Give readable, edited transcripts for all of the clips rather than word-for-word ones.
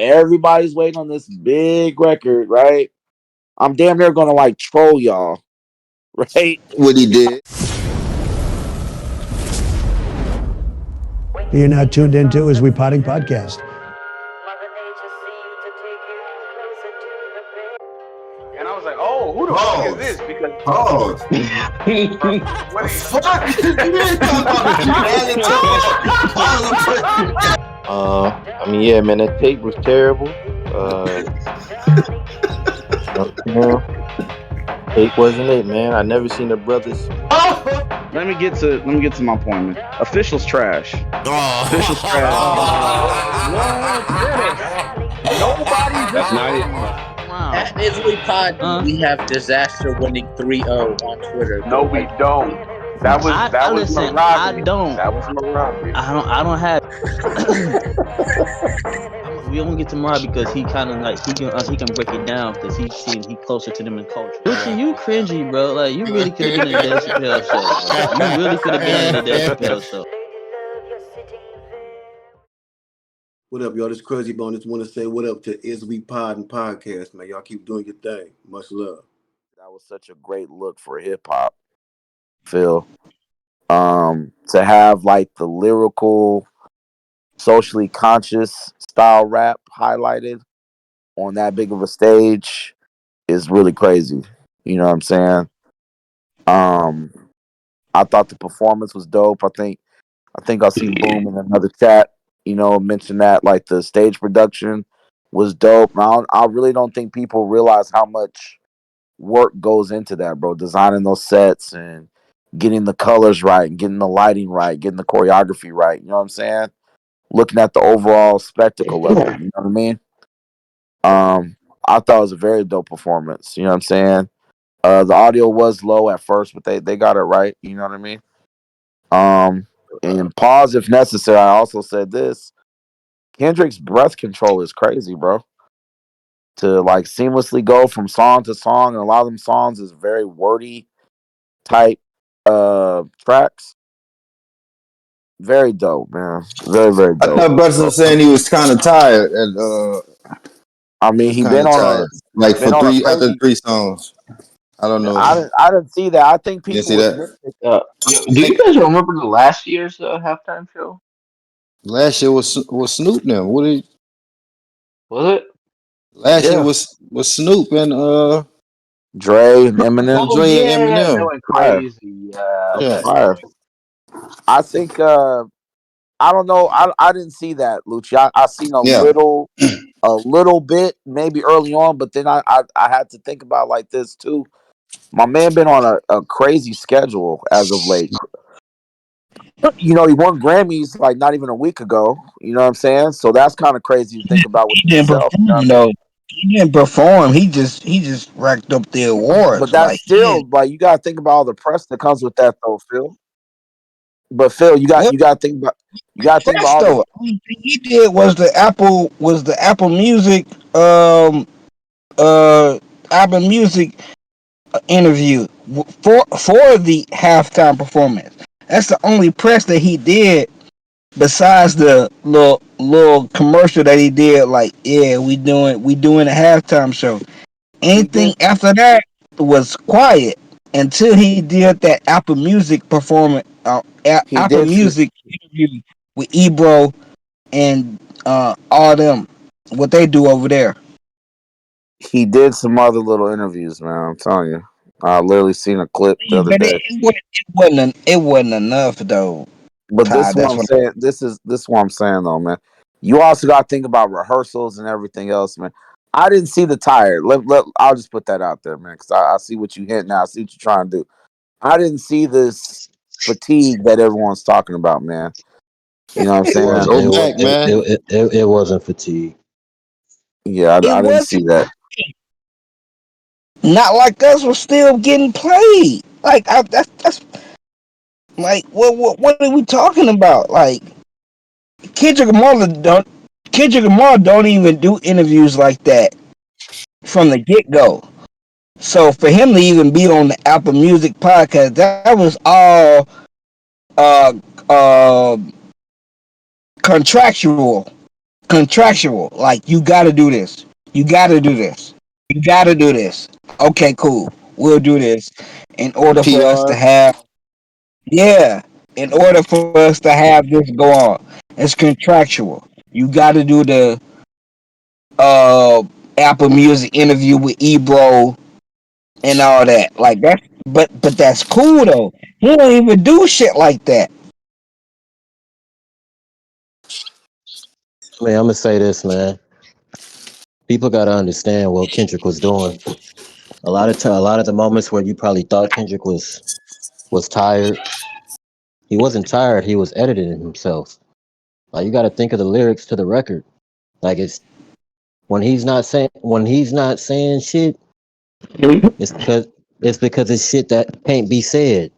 everybody's waiting on this big record, right? I'm damn near gonna like troll y'all, right? What he did. You're now tuned into As We Potting Podcast. And I was like, "Oh, who the fuck is this?" Because Pause. what is Fuck! You ain't talking about I mean, yeah, man, that tape was terrible. Tape wasn't it, man. I never seen the brothers. Let me get to my point, man. Officials trash. Officials trash. Nobody's That's not it. At Italy Pod, we have disaster winning 3-0 on Twitter. No, we don't. That was listen, Marabi. I don't. That was Marabi. I don't have. We only get to Mariah because he kind of like he can break it down because he closer to them in culture. Listen, you cringy, bro. Like you really could have been in the Dave Chappelle show. You really could have been in the Dave Chappelle show. What up, y'all? This Crazy Bone. Just want to say what up to Is We Pod and Podcast, man. Y'all keep doing your thing. Much love. That was such a great look for hip hop, Phil. To have like the lyrical, socially conscious style rap highlighted on that big of a stage is really crazy. You know what I'm saying? I thought the performance was dope. I think I seen Boom in another chat, mention that like the stage production was dope. I really don't think people realize how much work goes into that, bro. Designing those sets and getting the colors right, and getting the lighting right, getting the choreography right. You know what I'm saying? Looking at the overall spectacle level. You know what I mean? I thought it was a very dope performance. You know what I'm saying? The audio was low at first, but they got it right. You know what I mean? And pause if necessary. I also said this: Kendrick's breath control is crazy, bro. To like seamlessly go from song to song, and a lot of them songs is very wordy type tracks. Very dope, man. Very, very I dope. thought brothers were saying he was kind of tired, and I mean, he been on tired. Like for after after 3 songs. I don't know. I didn't see that. I think people see that? Do you guys remember the last year's halftime show? Last year was Snoop now. Was it? Last year was Snoop and Dre and Eminem. Dre and Eminem. That went crazy. Yeah. Fire. I think I don't know. I didn't see that, Lucci. I seen a little bit, maybe early on, but then I had to think about like this too. My man been on a crazy schedule as of late. He won Grammys like not even a week ago. You know what I'm saying? So that's kind of crazy to think about with himself. He didn't perform. He just racked up the awards. But that's still like you gotta think about all the press that comes with that though, Phil. But Phil, you got to think about all the only thing he did was the Apple Music Apple Music interview for the halftime performance. That's the only press that he did besides the little commercial that he did. Like, yeah, we doing a halftime show. Anything after that was quiet until he did that Apple Music performance. Apple Music interview with Ebro and all them. What they do over there. He did some other little interviews, man. I'm telling you. I literally seen a clip the other day. It wasn't enough though. But this is what I'm saying. This is what I'm saying though, man. You also got to think about rehearsals and everything else, man. I didn't see the tired. I'll just put that out there, man, because I see what you hit now. I see what you're trying to do. I didn't see this fatigue that everyone's talking about, man. You know what I'm saying? It wasn't fatigue. Yeah, I didn't see that. Not like us was still getting played. Like that's like what are we talking about? Like Kendrick Lamar don't even do interviews like that from the get-go. So for him to even be on the Apple Music podcast, that was all contractual. contractual. Like you got to do this. You got to do this. You got to do this. Okay, cool. We'll do this in order for us to PR. have. Yeah, in order for us to have this go on, it's contractual. You got to do the uh Apple Music interview with Ebro and all that. Like that's but that's cool though. He don't even do shit like that. Man, I'm gonna say this, man. People gotta understand what Kendrick was doing. A lot of the moments where you probably thought Kendrick was tired, he wasn't tired. He was editing himself. Like you got to think of the lyrics to the record. Like it's when he's not saying shit, it's because it's shit that can't be said.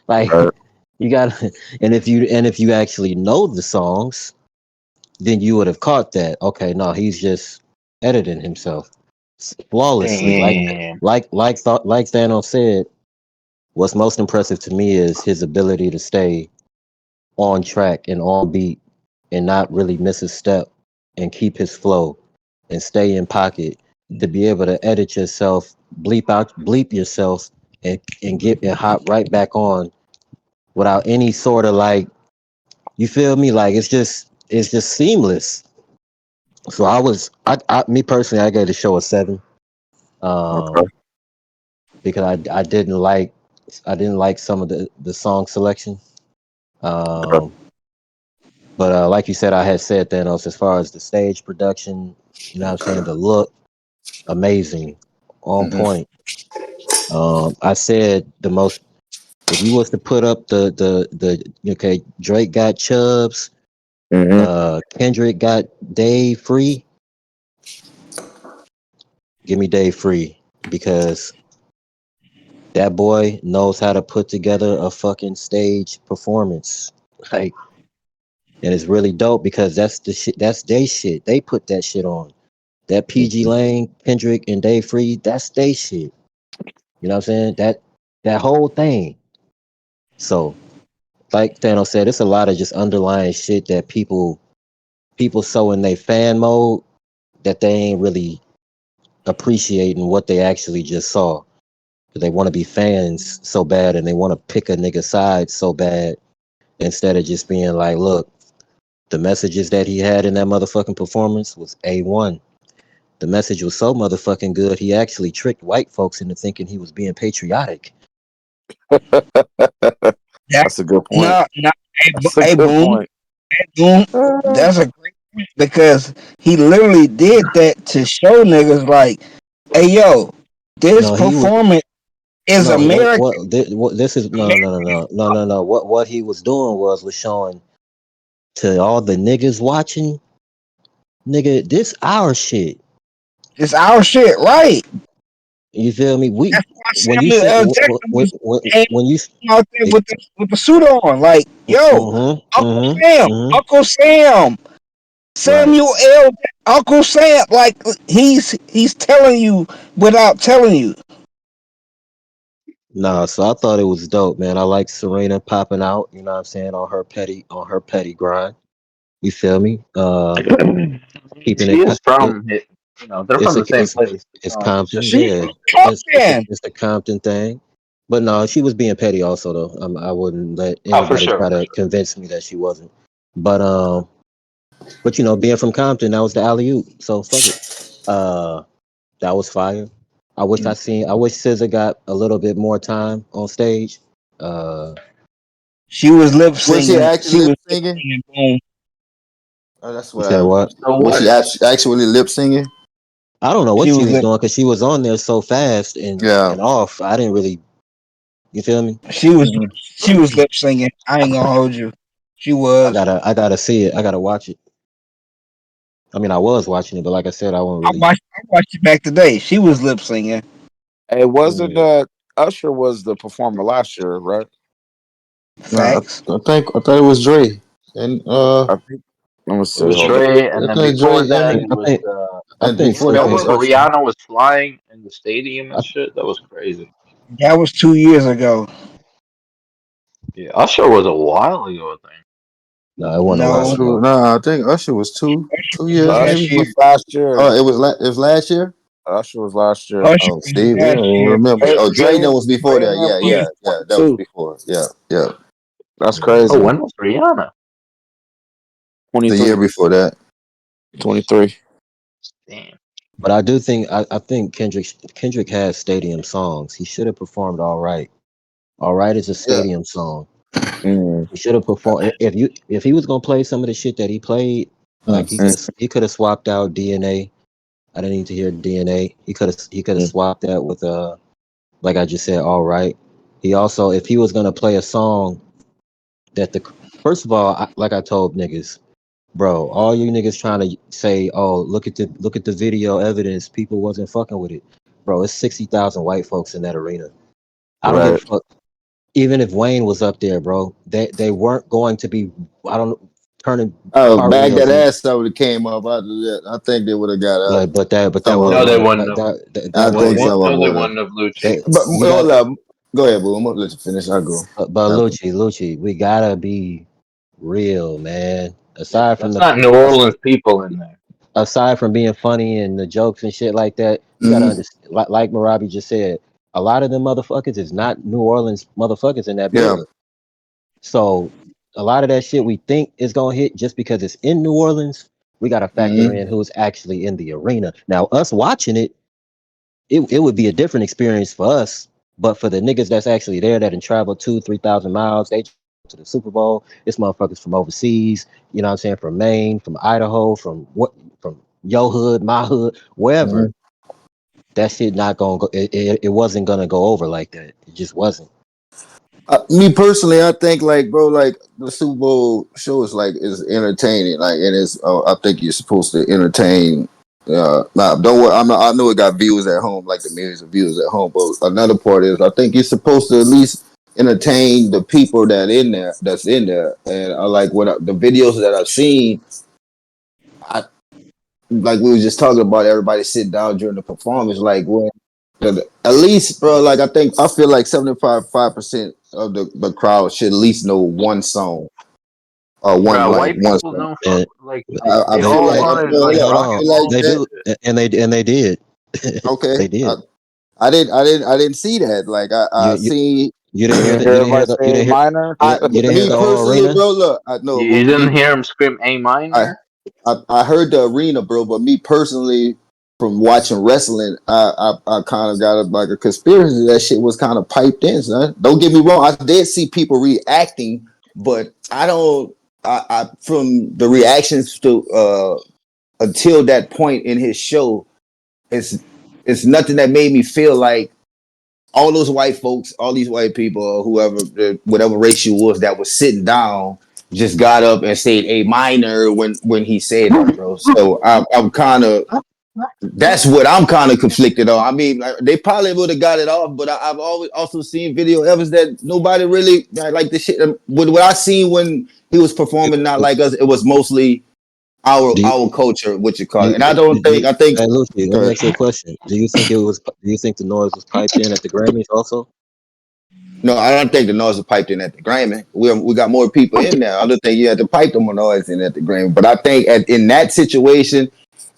Like Right. you got, and if you actually know the songs, then you would have caught that. Okay, no, he's just editing himself flawlessly. Damn. Like Thanos said, what's most impressive to me is his ability to stay on track and on beat and not really miss a step and keep his flow and stay in pocket, to be able to edit yourself, bleep yourself and get and hop right back on without any sort of like, you feel me? Like it's just seamless. So me personally, I gave the show a 7. Okay. Um because I didn't like some of the song selection. Okay. Um But like you said, I had said Thanos, as far as the stage production, you know what I'm saying, the look, amazing, on Mhm. point. I said the most, if you was to put up the okay, Drake got Chubbs, Mm-hmm. Kendrick got Dave Free, give me Dave Free, because that boy knows how to put together a fucking stage performance. Like, and it's really dope because that's the shit, that's they shit. They put that shit on. That PG Lane, Kendrick, and Dave Free, that's they shit. You know what I'm saying? That whole thing. So, like Thanos said, it's a lot of just underlying shit that people so in their fan mode that they ain't really appreciating what they actually just saw. They want to be fans so bad and they want to pick a nigga side so bad instead of just being like, look, the messages that he had in that motherfucking performance was A1. The message was so motherfucking good, he actually tricked white folks into thinking he was being patriotic. That That's a good point. no, That's a hey good boom, point. boom. That's a great point because he literally did that to show niggas like, hey yo, this No, he was performance is no American. what this is no. What he was doing was showing to all the niggas watching, nigga, this our shit. It's our shit, right? You feel me? We That's why when you Samuel say L. Jackson was came when you out there with the suit on, like, yo, Uncle Sam, right. Samuel L. Uncle Sam, like he's telling you without telling you. Nah, so I thought it was dope, man. I like Serena popping out, you know what I'm saying, on her petty grind. You feel me? Keeping She it, is from it. You know, they're from the same place. it's So Compton, She yeah. Compton. It's a Compton thing. But no, she was being petty also though. I wouldn't let oh, for anybody sure, try for to sure. convince me that she wasn't. But you know, being from Compton, that was the alley oop. So fuck it. That was fire. I wish SZA got a little bit more time on stage. Uh, She was lip Was she singing. actually She lip was lip singing? singing. Boom. Oh, that's you what said I. what? So Was she what? actually lip singing? I don't know what She she was was lip. doing because she was on there so fast Yeah. and off. I didn't really, you feel me? She was Mhm. she was lip singing. I ain't gonna hold you. She was. I gotta see it. I gotta watch it. I mean, I was watching it, but like I said, I won't I really. watched. I watched it back today. She was lip singing. Hey, wasn't Mm. Usher was the performer last year, right? Nah, Facts. I thought it was Dre, and I think. Let me It see. was Hold on. Dre, and I then think Dre before that, and it was. I and think before that Remember was fucking. when Usher. Rihanna was flying in the stadium and I, shit? That was crazy. That was 2 years ago. Yeah, Usher was a while ago, I think. No, it wasn't a while No. ago. Nah, I think Usher was two years Usher maybe. was last year. Oh, it was last year. Usher was last year. Usher Oh, was see, we last don't even year. remember. Oh, Dre, that was before Dre that. and them Yeah, was that was 22. before. Yeah. That's Oh, crazy. when was Rihanna? The year 23. before that. 23. Damn. But I do think I think Kendrick has stadium songs. He should have performed All Right. All Right is a Yeah. stadium song. Mm. He should have performed if he was gonna play some of the shit that he played, like he could have swapped out DNA. I didn't need to hear DNA. He could have swapped that with like I just said, All Right. He also, if he was gonna play a song that first of all, like I told niggas, bro, all you niggas trying to say, oh, look at the video evidence, people wasn't fucking with it, bro. It's 60,000 white folks in that arena. I don't give a Right. fuck. Even if Wayne was up there, bro, they weren't going to be, I don't know, turning Oh, bag that cartwheels and ass would have came up after that. I think they would have got up. but that Some of No, wasn't they them. wouldn't have. I think wasn't some of them No, they would have. wouldn't have, Lucci. that But you hold got up. Go ahead, boo. I'm gonna let you finish. I'll go. but Lucci, we gotta be real, man. Yeah, that's not New Orleans people in there. Aside from being funny and the jokes and shit like that, you gotta understand. Like Marabi just said, a lot of them motherfuckers is not New Orleans motherfuckers in that Yeah. building. So a lot of that shit we think is gonna hit just because it's in New Orleans. We gotta factor in who's actually in the arena. Now, us watching it would be a different experience for us, but for the niggas that's actually there that can travel 2,000-3,000 miles, they to the Super Bowl. It's motherfuckers from overseas. You know what I'm saying? From Maine, from Idaho, from your hood, my hood, wherever. That shit not gonna go. It wasn't gonna go over like that. It just wasn't. Me personally, I think like, bro, like the Super Bowl show is entertaining. Like, and it's. I think you're supposed to entertain. Nah, don't worry. I know it got viewers at home, like the millions of viewers at home. But another part is, I think you're supposed to at least entertain the people that's in there. And I like the videos that I've seen. Like we were just talking about, everybody sit down during the performance. Like when at least, bro, like I feel like 75% of the crowd should at least know one song or Bro, one white people song. don't fuck. Like I they feel all like wanted like Hold rock on, and like roll they do, that. and they did. Okay, They did. I didn't see that. Like I You see. you didn't hear Everybody say A minor. you didn't hear Me the whole personally, arena. bro. Look, I know, You but didn't hear him scream A I minor? I heard the arena, bro. But me personally, from watching wrestling, I kind of got like a conspiracy that shit was kind of piped in, son. Don't get me wrong. I did see people reacting, but I don't. I from the reactions to until that point in his show, it's nothing that made me feel like all those white folks, all these white people, or whoever, whatever race you was that was sitting down, just got up and said a minor when he said that, bro. So I'm kind of, that's what I'm kind of conflicted on. I mean, like, they probably would have got it off, but I've always also seen video evidence that nobody really like the shit. What I seen when he was performing, not like us, it was mostly Do you, our culture, what you call do, it. And I do, don't think, do, I think. hey Lucy, let me uh, ask you a question. Do you think the noise was piped in at the Grammys also? No, I don't think the noise was piped in at the Grammy. We got more people in there. I don't think you had to pipe them noise in at the Grammy. But I think in that situation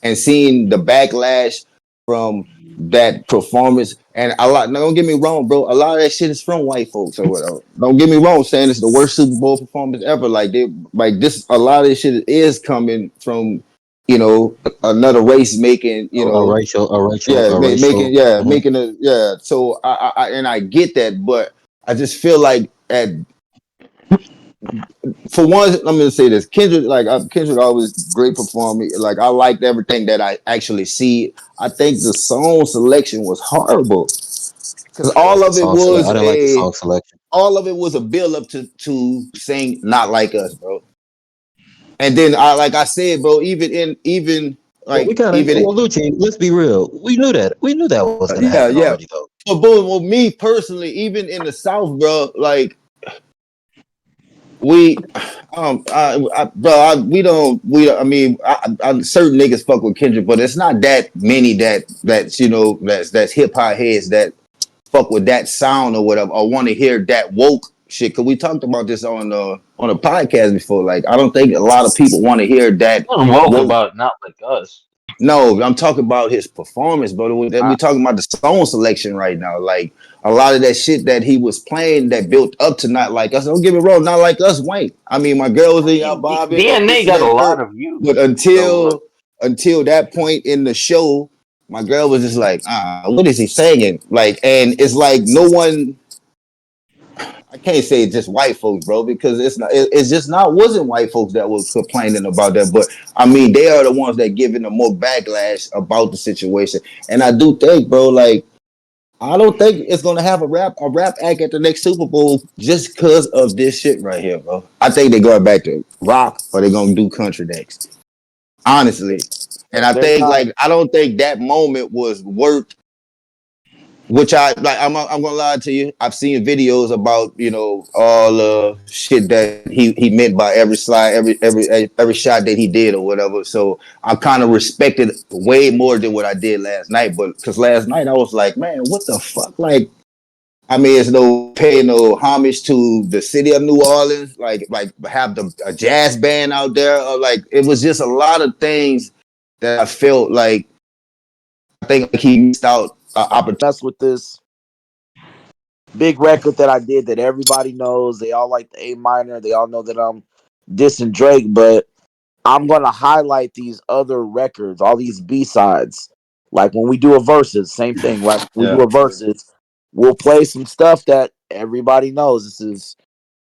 and seeing the backlash from that performance, and a lot. No, don't get me wrong, bro. A lot of that shit is from white folks or whatever. Don't get me wrong, saying it's the worst Super Bowl performance ever. Like this. A lot of this shit is coming from, another race making, A racial. making a So I get that, but I just feel like for one, I'm gonna say this. Kendrick always great performing. Like I liked everything that I actually see. I think the song selection was horrible because I didn't like the song selection. all of it was a build up to sing "Not Like Us," bro. And then I said, bro, Well, Lucci, let's be real. We knew that. We knew that was gonna happen yeah. already, though. But boom, well, me personally, even in the South, bro, like we I mean certain niggas fuck with Kendrick, but it's not that many that's hip hop heads that fuck with that sound or whatever, or want to hear that woke shit. Cause we talked about this on a podcast before. Like, I don't think a lot of people want to hear that. I'm woke about not like us. No, I'm talking about his performance, but we talking about the song selection right now. Like a lot of that shit that he was playing that built up to Not Like Us. Don't get me wrong, Not Like Us, Wayne. I mean, my girl was in y'all bobbing and DNA this got and a lot that. of views. But until that point in the show, my girl was just like, what is he saying? Like, and it's like no one. I can't say it's just white folks, bro, because it's not. It's just not. Wasn't white folks that was complaining about that, but I mean, they are the ones that giving them more backlash about the situation. And I do think, bro, like I don't think it's gonna have a rap act at the next Super Bowl just because of this shit right here, bro. I think they're going back to rock or they're gonna do country next, honestly. And I They're think not. like I don't think that moment was worth. Which I like. I'm gonna lie to you. I've seen videos about all the shit that he meant by every slide, every shot that he did or whatever. So I kind of respected way more than what I did last night. But because last night I was like, man, what the fuck? Like, I mean, it's no paying no homage to the city of New Orleans. Like have a jazz band out there. Or like it was just a lot of things that I felt like I think he missed out opportunity. That's with this big record that I did that everybody knows. They all like the A minor. They all know that I'm dissing Drake, but I'm gonna highlight these other records, all these B sides. Like when we do a verses, same thing. Right? When we do a verses, we'll play some stuff that everybody knows.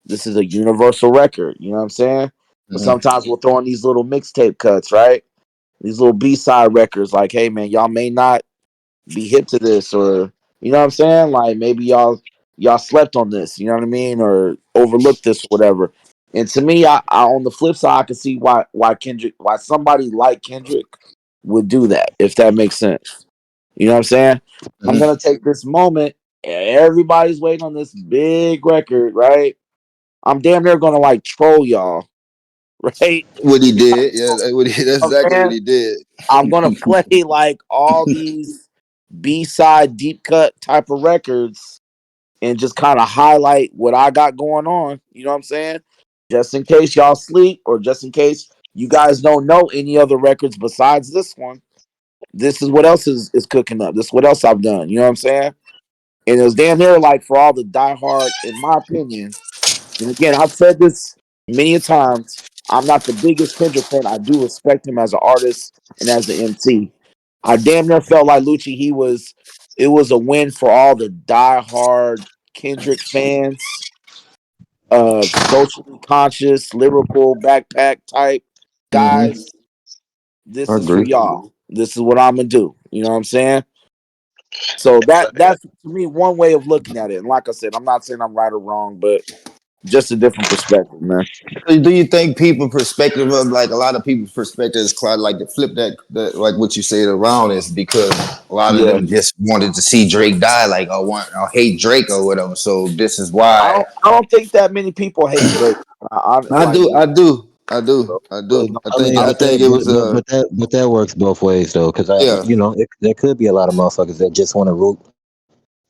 This is a universal record. You know what I'm saying? But sometimes we'll throw in these little mixtape cuts, right? These little B side records. Like, hey man, y'all may not be hip to this, or you know what I'm saying? Like maybe y'all slept on this, you know what I mean, or overlooked this, or whatever. And to me, I on the flip side, I can see why somebody like Kendrick would do that, if that makes sense. You know what I'm saying? I'm gonna take this moment. Everybody's waiting on this big record, right? I'm damn near gonna like troll y'all, right? What he did, yeah, that's I'm exactly what saying he did. I'm gonna play like all these B-side deep cut type of records and just kind of highlight what I got going on. You know what I'm saying? Just in case y'all sleep, or just in case you guys don't know any other records besides this one. This is what else is cooking up. This is what else I've done. You know what I'm saying? And it was damn near like for all the diehard, in my opinion. And again, I've said this many a times. I'm not the biggest Kendrick fan. I do respect him as an artist and as an MC. I damn near felt like Lucci. It was a win for all the diehard Kendrick fans, socially conscious, lyrical backpack type guys. This I is for agree. y'all. This is what I'm gonna do. You know what I'm saying? So that's to me one way of looking at it. And like I said, I'm not saying I'm right or wrong, but just a different perspective, man. Do you think people perspective of like a lot of people's perspective is quite like to flip that like what you said around is because a lot of Yeah. them just wanted to see Drake die, like I hate Drake or whatever. So this is I why don't I don't think that many people hate Drake. I Like do, I do, I do, so, I really do. don't. I I think mean, I think it was but that works both ways though, because yeah, there could be a lot of motherfuckers that just want to root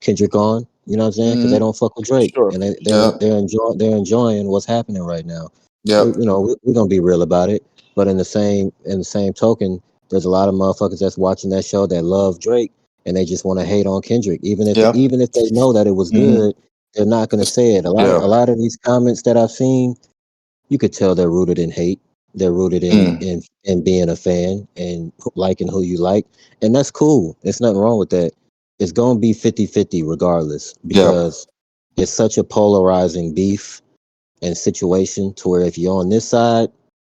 Kendrick on, you know what I'm saying? Because they don't fuck with Drake, Sure. and yeah, they're enjoying what's happening right now. yeah, We're gonna be real about it. But in the same token, there's a lot of motherfuckers that's watching that show that love Drake, and they just want to hate on Kendrick, yeah, even if they know that it was good, they're not gonna say it. yeah, A lot of these comments that I've seen, you could tell they're rooted in hate. They're rooted in being a fan and liking who you like. And that's cool. There's nothing wrong with that. It's going to be 50-50 regardless yeah, because it's such a polarizing beef and situation to where if you're on this side,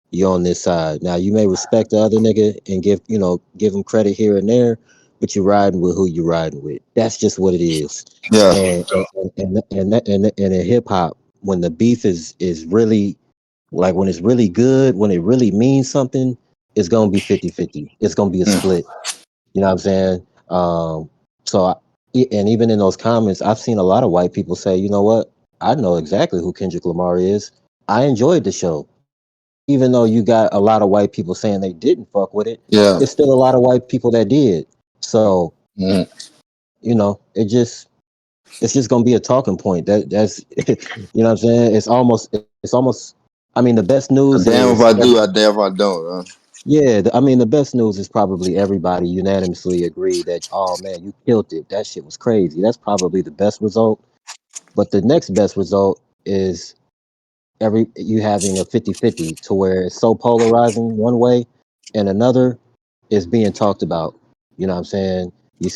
you're on this side. Now you may respect the other nigga and give him credit here and there, but you're riding with who you're riding with. That's just what it is. yeah, And in hip hop, when the beef is really like when it's really good, when it really means something, it's gonna be 50-50. It's gonna be a split. You know what I'm saying? So and even in those comments, I've seen a lot of white people say, you know what? I know exactly who Kendrick Lamar is. I enjoyed the show. Even though you got a lot of white people saying they didn't fuck with it, yeah. it's still a lot of white people that did. So, Mhm. it just it's just gonna be a talking point. That's you know what I'm saying. It's almost. I mean, the best news Damn if is I do, I damn if I don't. yeah. I mean, the best news is probably everybody unanimously agreed that oh man, you killed it. That shit was crazy. That's probably the best result. But the next best result is you having a 50-50 to where it's so polarizing one way and another is being talked about. You know what I'm saying? Yeah.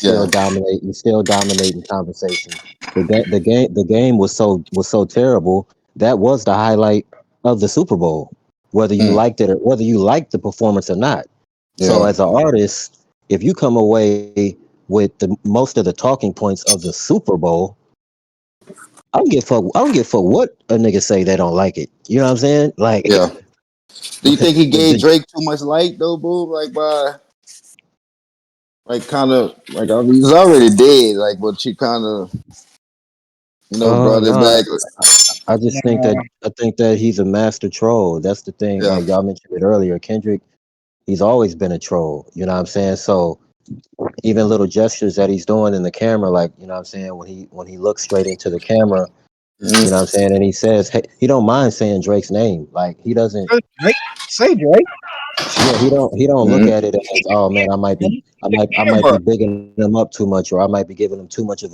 You still dominating conversation. The game was so terrible. That was the highlight of the Super Bowl, whether you Mm, liked it or whether you liked the performance or not. So yeah. as an artist, if you come away with the most of the talking points of the Super Bowl, I don't give a fuck what a nigga say they don't like it. You know what I'm saying? Like Yeah. Do you think he gave the Drake too much light though, boo? Like by kind of like I mean, he's already dead. Like, but she kind of brought it no, back. I just think that he's a master troll. That's the thing. Yeah. Like y'all mentioned it earlier, Kendrick, he's always been a troll. You know what I'm saying? So even little gestures that he's doing in the camera, like you know what I'm saying, when he looks straight into the camera, you know what I'm saying, and he says, hey, he don't mind saying Drake's name. Like he doesn't. Say Drake. Yeah, he don't look Mm-hmm. at it as, oh man, I might be bigging him up too much, or I might be giving him too much.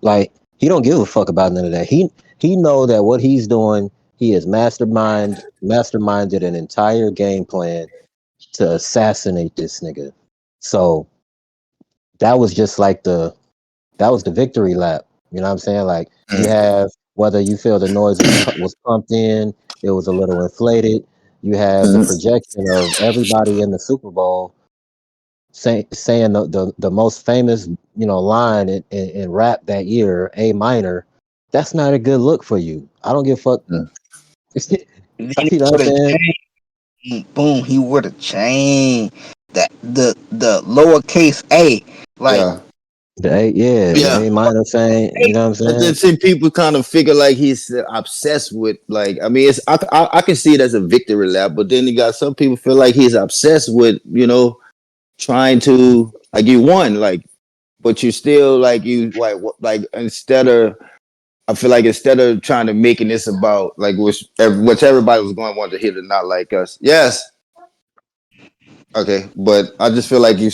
Like he don't give a fuck about none of that. He know that what he's doing, he is masterminded an entire game plan to assassinate this nigga. So that was just like that was the victory lap. You know what I'm saying? Like you have whether you feel the noise was pumped in, it was a little inflated. You have the Mm-hmm. projection of everybody in the Super Bowl saying the most famous line in rap that year, A minor. That's not a good look for you. I don't give a fuck. Then You know what I'm would have saying? changed. Boom. He would have changed that the lowercase a. Like Yeah. The Yeah. A minor saying. You know what I'm But then saying? see, people kind of figure like he's obsessed with like. I mean, I can see it as a victory lap, but then you got some people feel like he's obsessed with trying to like you won like, but you still like you like instead of I feel like instead of trying to making this about like which everybody was going to want to hit or not like us. Yes. Okay, but I just feel like you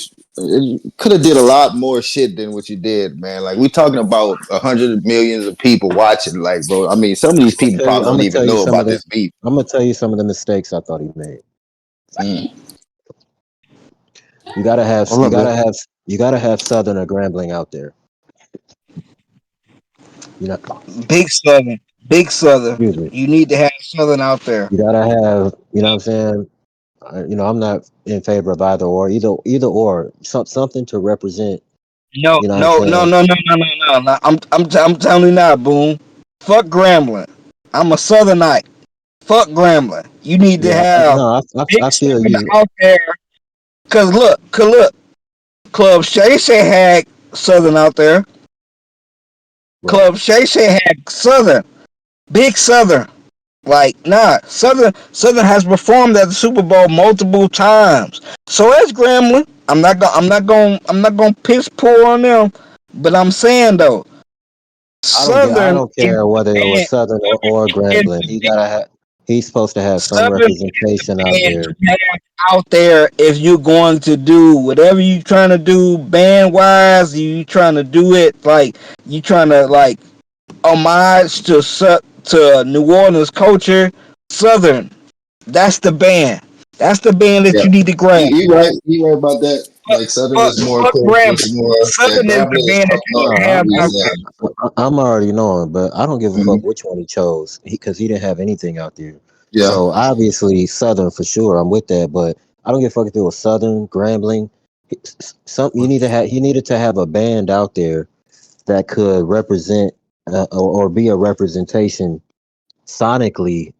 could have did a lot more shit than what you did, man. Like we talking about 100 millions of people watching. Like, bro, I mean, some of these people probably I'm don't gonna even tell you know some of about the. this beef. I'm gonna tell you some of the mistakes I thought he made. Mm. You gotta have. Hold You up, gotta man. have. You gotta have Southern or Grambling out there. You know. big Southern, big Southern. Excuse me. You need to have Southern out there. You gotta have. You know what I'm saying? I'm not in favor of either or. Either or. Something to represent. No, You know what I'm no, no, saying? no, no, no, no, no. no. I'm telling you now, Boom. Fuck Grambling. I'm a Southernite. Fuck Grambling. You need to Yeah. have No, big I feel Southern you. out there. Cause look, Club Shay Shay had Southern out there. Right. Club Shay Shay had Southern, big Southern. Like, nah, Southern has performed at the Super Bowl multiple times. So has Grambling. I'm not gonna piss poor on them. But I'm saying though, I Southern don't is care the whether it was band. Southern or Is Grambling. the He's supposed to have some Southern is the representation out band there. to have out there if you're going to do whatever you trying to do band wise. You trying to do it like you trying to like homage to New Orleans culture. Southern. That's the band. That's the band that Yeah, you need to grab. you right. You right about that. Like Southern is more Fuck cool. Grambling. It's more. Yeah, Southern is the Grambling is band that up you need north. to No, have out there. Louisiana. I'm already knowing, but I don't give a Mhm. fuck which one he chose because he didn't have anything out there. Yeah. So obviously Southern for sure. I'm with that, but I don't give a fuck if it was Southern, Grambling. Something you need to have. He needed to have a band out there that could represent or be a representation sonically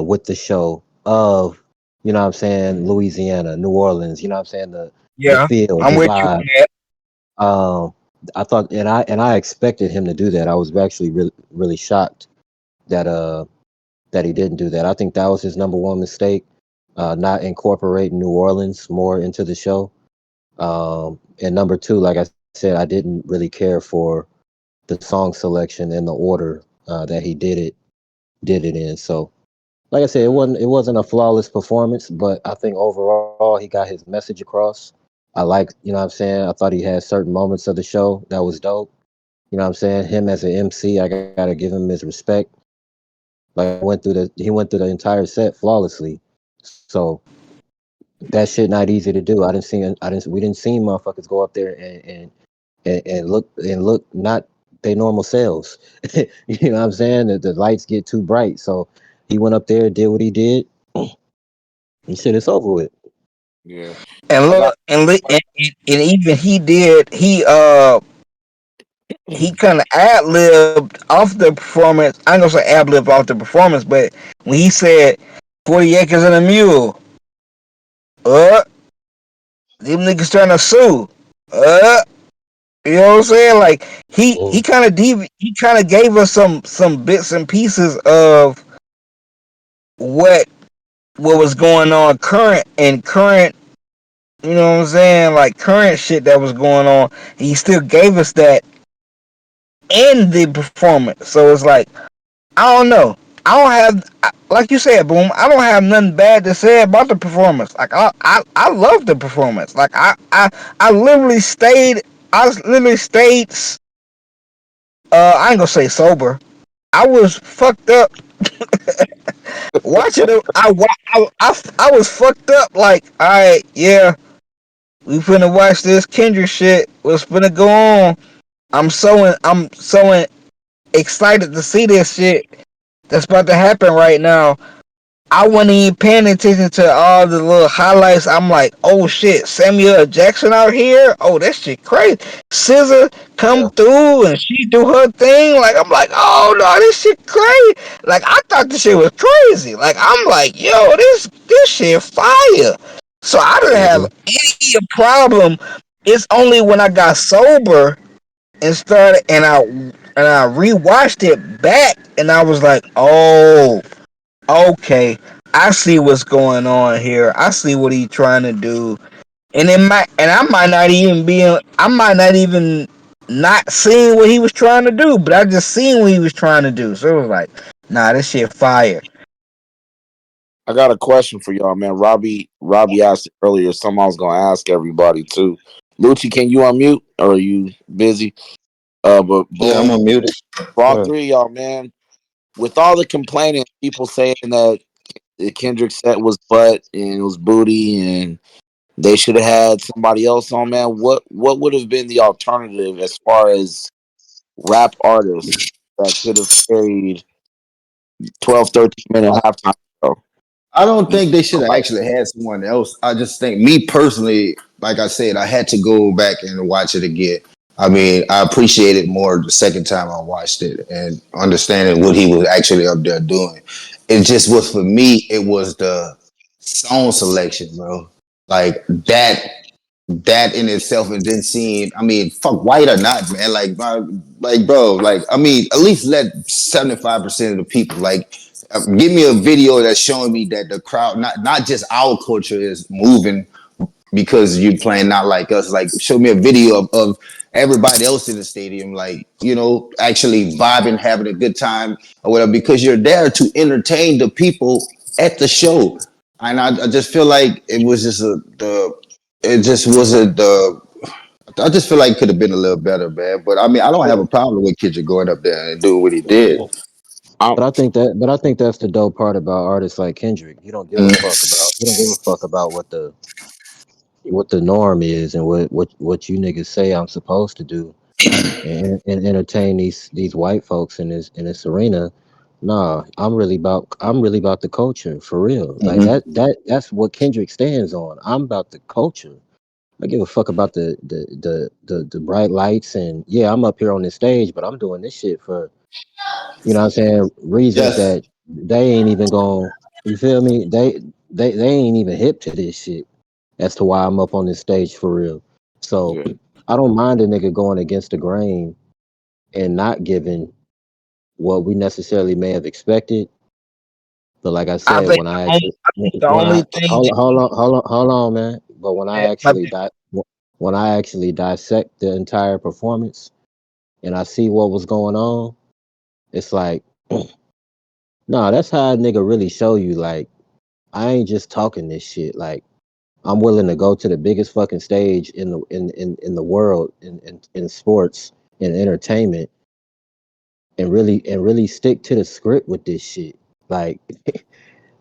with the show of what I'm saying, Louisiana, New Orleans. You know what I'm saying, the Yeah, feel, I'm the with you vibe. on that. Um, I thought, and I expected him to do that. I was actually really shocked that that he didn't do that. I think that was his number one mistake, not incorporating New Orleans more into the show. And number two, like I said, I didn't really care for the song selection and the order that he did it in. So, like I said, it wasn't a flawless performance, but I think overall he got his message across. I like, you know what I'm saying? I thought he had certain moments of the show that was dope. You know what I'm saying? Him as an MC, I gotta give him his respect. Like he went through the entire set flawlessly. So that shit not easy to do. We didn't see motherfuckers go up there and look not their normal selves. You know what I'm saying? The lights get too bright. So he went up there, did what he did, and shit, it's over with. Yeah, And I got. look, and even he kind of ad libbed off the performance. I ain't gonna say ad lib off the performance, but when he said 40 acres and a mule, uh, them niggas trying to sue. Uh, you know what I'm saying? Like he Mm. kind of he kind of gave us some bits and pieces of what was going on current. You know what I'm saying? Like current shit that was going on. He still gave us that in the performance. So it's like I don't know. I don't have, like you said, Boom. I don't have nothing bad to say about the performance. Like I love the performance. Like I literally stayed. I literally stayed. I ain't gonna say sober. I was fucked up watching it. I was fucked up. Like, all right, yeah, we finna watch this Kendrick shit. What's finna go on? I'm so excited to see this shit that's about to happen right now. I wasn't even paying attention to all the little highlights. I'm like, oh shit, Samuel L. Jackson out here. Oh, that shit crazy. SZA come Yeah. through and she do her thing. Like I'm like, oh no, this shit crazy. Like I thought this shit was crazy. Like I'm like, yo, this shit fire. So I didn't have Mhm. any problem. It's only when I got sober and started and I rewatched it back and I was like, oh, okay, I see what's going on here. I see what he's trying to do, and I might not even I might not even not seeing what he was trying to do, but I just seen what he was trying to do. So it was like, nah, this shit fire. I got a question for y'all, man. Robbie asked earlier. Something I was gonna ask everybody too. Lucci, can you unmute? Or are you busy? But Yeah, I'm boom, unmuted. for all Good. three of y'all, man. With all the complaining, people saying that the Kendrick set was butt and it was booty, and they should have had somebody else on, man. What would have been the alternative as far as rap artists that could have carried 12, 13 minute halftime show? I don't You think they should know, have like, actually had someone else. I just think me personally, like I said, I had to go back and watch it again. I mean, I appreciate it more the second time I watched it and understanding what he was actually up there doing. It just was for me, it was the song selection, bro. Like that in itself, and then seeing, I mean, fuck white or not, man. Bro, like, I mean, at least let 75% of the people, like, give me a video that's showing me that the crowd, not just our culture is moving because you playing not like us. Like, show me a video of everybody else in the stadium, like, actually vibing, having a good time or whatever, because you're there to entertain the people at the show. And I just feel like it was just it just wasn't the. I just feel like it could have been a little better, man. But I mean, I don't have a problem with Kendrick going up there and doing what he did. I'm, But I think that's the dope part about artists like Kendrick. You don't give a fuck about what the norm is and what you niggas say I'm supposed to do and entertain these white folks in this arena. Nah, I'm really about the culture for real. Like Mm-hmm. that's what Kendrick stands on. I'm about the culture. I give a fuck about the bright lights and yeah, I'm up here on this stage, but I'm doing this shit for, you know what I'm saying, reasons Yes. that they ain't even going, you feel me? They ain't even hip to this shit as to why I'm up on this stage for real. So yeah. I don't mind a nigga going against the grain and not giving what we necessarily may have expected. But like I I said, think when I the only, actually I think the when only I thing that hold on, man. But yeah, my when I actually dissect the entire performance, and I see what was going on, it's like, nah, that's how a nigga really show you, like, I ain't just talking this shit. Like, I'm willing to go to the biggest fucking stage in the world in sports and entertainment and really stick to the script with this shit. Like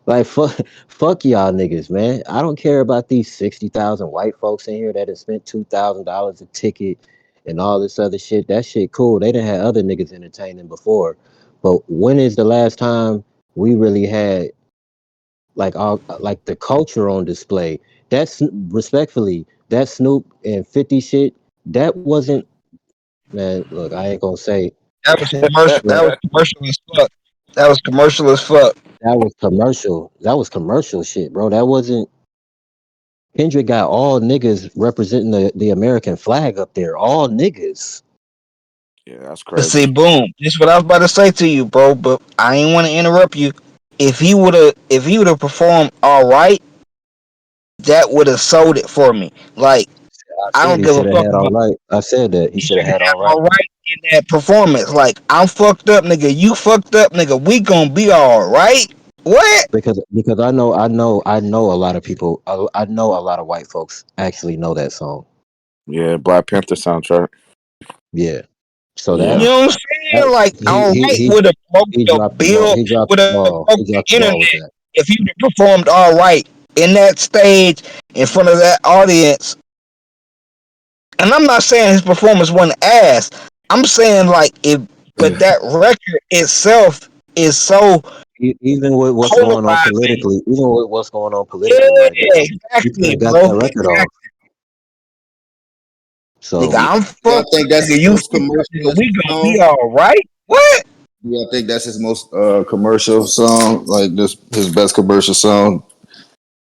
like fuck y'all niggas, man. I don't care about these 60,000 white folks in here that have spent $2,000 a ticket and all this other shit. That shit cool. They done had other niggas entertaining before. But when is the last time we really had like the culture on display? That's respectfully, that Snoop and 50 shit, that wasn't, man, look, I ain't gonna say That was commercial. but That was commercial as fuck. That was commercial as fuck. that was commercial. That was commercial shit, bro. That wasn't. Kendrick got all niggas representing the American flag up there. All niggas. Yeah, that's But crazy. see, boom. This is what I was about to say to you, bro. But I ain't want to interrupt you. If he would have performed all right, that would have sold it for me. Like I I said don't he give a should have fuck had all about. right. I said that he He should should have had have all right all right in that performance. Like I'm fucked up, nigga. You fucked up, nigga. We gonna be all right. What? because I know a lot of people. I know a lot of white folks actually know that song. Yeah, Black Panther soundtrack. Yeah. So You Yeah. know what I'm saying? Like all right would have broke he the dropped the ball. bill. He dropped Would the have ball. broke He the dropped the ball with internet that. if he would have performed all right in that stage in front of that audience. And I'm not saying his performance wasn't ass. I'm saying like if, but that record itself is so Even with what's going on polarizing. politically, even with what's going on politically Yeah, right now, he could exactly, have got bro. that record off. Exactly. Nigga, So I'm Y'all fucked think up, that's nigga. his You most fucked up, nigga. commercialist We gonna song? be all right. What? Y'all think that's his most commercial song? Like this, his best commercial song?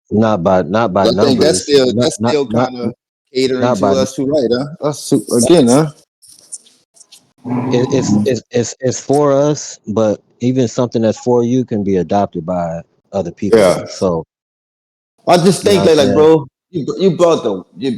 not by I think numbers, that's still kind of catering not to by us too, right? Huh? Us again, huh? it's for us, but even something that's for you can be adopted by other people. Yeah. So I just you know think what I'm like saying? bro, you brought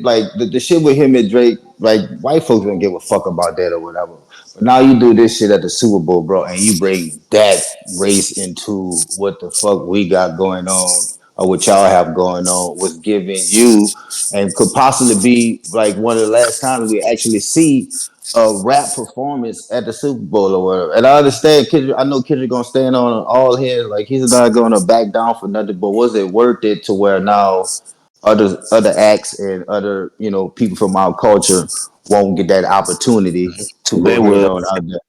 like the shit with him and Drake. Like white folks don't give a fuck about that or whatever. But now you do this shit at the Super Bowl, bro, and you bring that race into what the fuck we got going on or what y'all have going on was giving you and could possibly be like one of the last times we actually see a rap performance at the Super Bowl or whatever. And I understand Kendrick, I know Kendrick gonna stand on all his, like he's not gonna back down for nothing, but was it worth it to where now other acts and other, people from our culture won't get that opportunity to They go ahead will. on out there?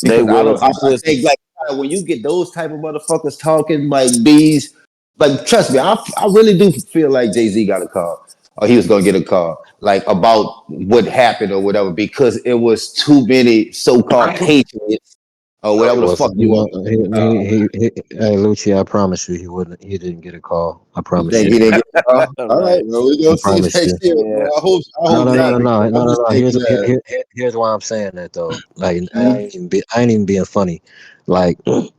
They Because I will. don't. I Listen, think like when you get those type of motherfuckers talking like these, like trust me, I really do feel like Jay-Z got a call or he was gonna get a call like about what happened or whatever because it was too many so-called patriots or No, he whatever the fuck wasn't. you want. Hey, Lucci, I promise you, he wouldn't. He didn't get a call. I You promise think you. he didn't get a call? All right, right. well we I gonna see promise you. next year, man. Yeah. I No, hope no, no, not. no, no, no, I'm no, just no. thinking that. Here's why I'm saying that though. Like, I ain't even being funny. Like, you know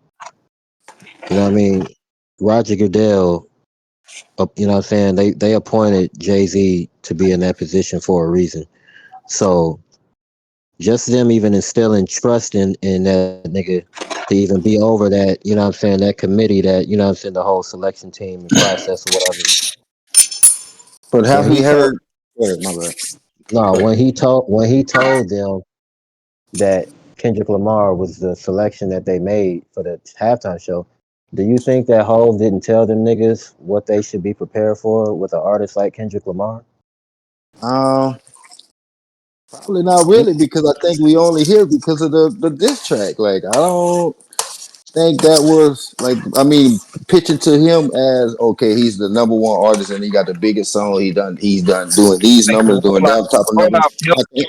what I mean? Roger Goodell, you know what I'm saying? They appointed Jay-Z to be in that position for a reason. So just them even instilling trust in that nigga to even be over that, you know what I'm saying, that committee, that, you know what I'm saying, the whole selection team and process or whatever. But have When we he told heard? Go ahead, my bad. no, when he told them that Kendrick Lamar was the selection that they made for the halftime show, do you think that Hove didn't tell them niggas what they should be prepared for with an artist like Kendrick Lamar? Um, Probably not really because I think we only hear because of the diss track. Like I don't think that was like pitching to him as okay, he's the number one artist and he got the biggest song he's done doing these Like numbers, doing that type of hold numbers. out, I think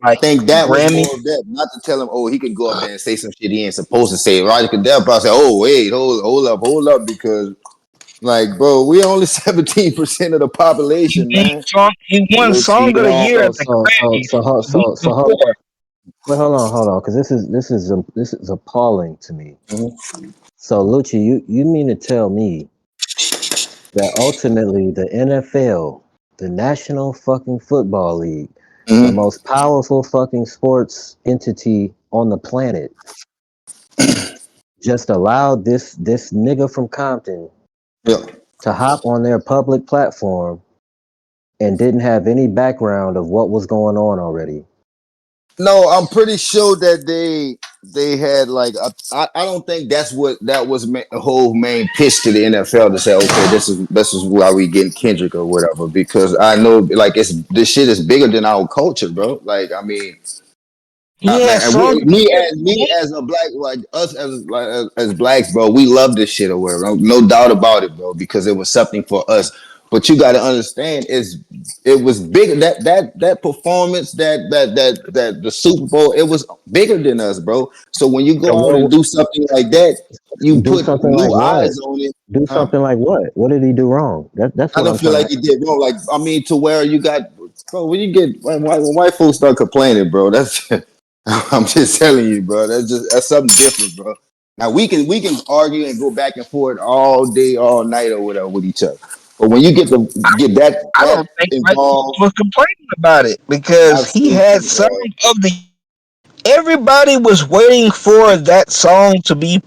like think that was Grammy. more of that, not to tell him, oh, he can go up there and say some shit he ain't supposed to say. Roger Goodell probably say, oh, wait, hold up, because like, bro, we only 17% of the population, man. He won Lucci, Song you of the don't. Year at the Grammys the week before. Wait, hold on, because this is appalling to me. Mhm. So, Lucci, you mean to tell me that ultimately the NFL, the National fucking Football League, the Mm-hmm. most powerful fucking sports entity on the planet, just allowed this nigga from Compton Yeah. to hop on their public platform and didn't have any background of what was going on already. No, I'm pretty sure that they had like I don't think that's what that was the whole main pitch to the NFL to say, okay, this is why we getting Kendrick or whatever, because I know like it's this shit is bigger than our culture, bro. Like I mean, Yeah, man, and song. me as a black, like us as blacks, bro, we love this shit or whatever. No doubt about it, bro, because it was something for us. But you got to understand, it was bigger. That performance, that the Super Bowl, it was bigger than us, bro. So when you So go out and do something like that, you do put something like new what? eyes on it. Do Huh? something like what? What did he do wrong? That's I what don't I'm feel trying like to. he did wrong. Like I mean, to where you got, bro. When you get when white folks start complaining, bro, that's I'm just telling you, bro. That's something different, bro. Now we can argue and go back and forth all day, all night, or whatever with each other. But when you get I that don't think white folks involved, was complaining about it because he had absolutely, some of the. Everybody was waiting for that song to be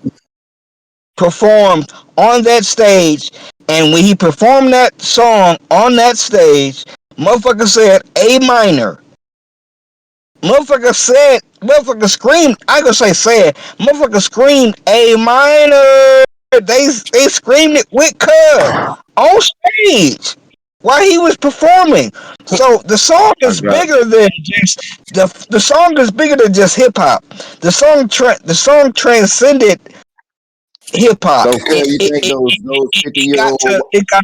performed on that stage, and when he performed that song on that stage, motherfucker said A minor. Motherfucker screamed. I gonna say said. Motherfucker screamed A minor. They screamed it with Cuz on stage while he was performing. So the song I is got bigger than just the song is bigger than just hip hop. The song transcended hip hop. So Phil, you think those 50 It year got old to it got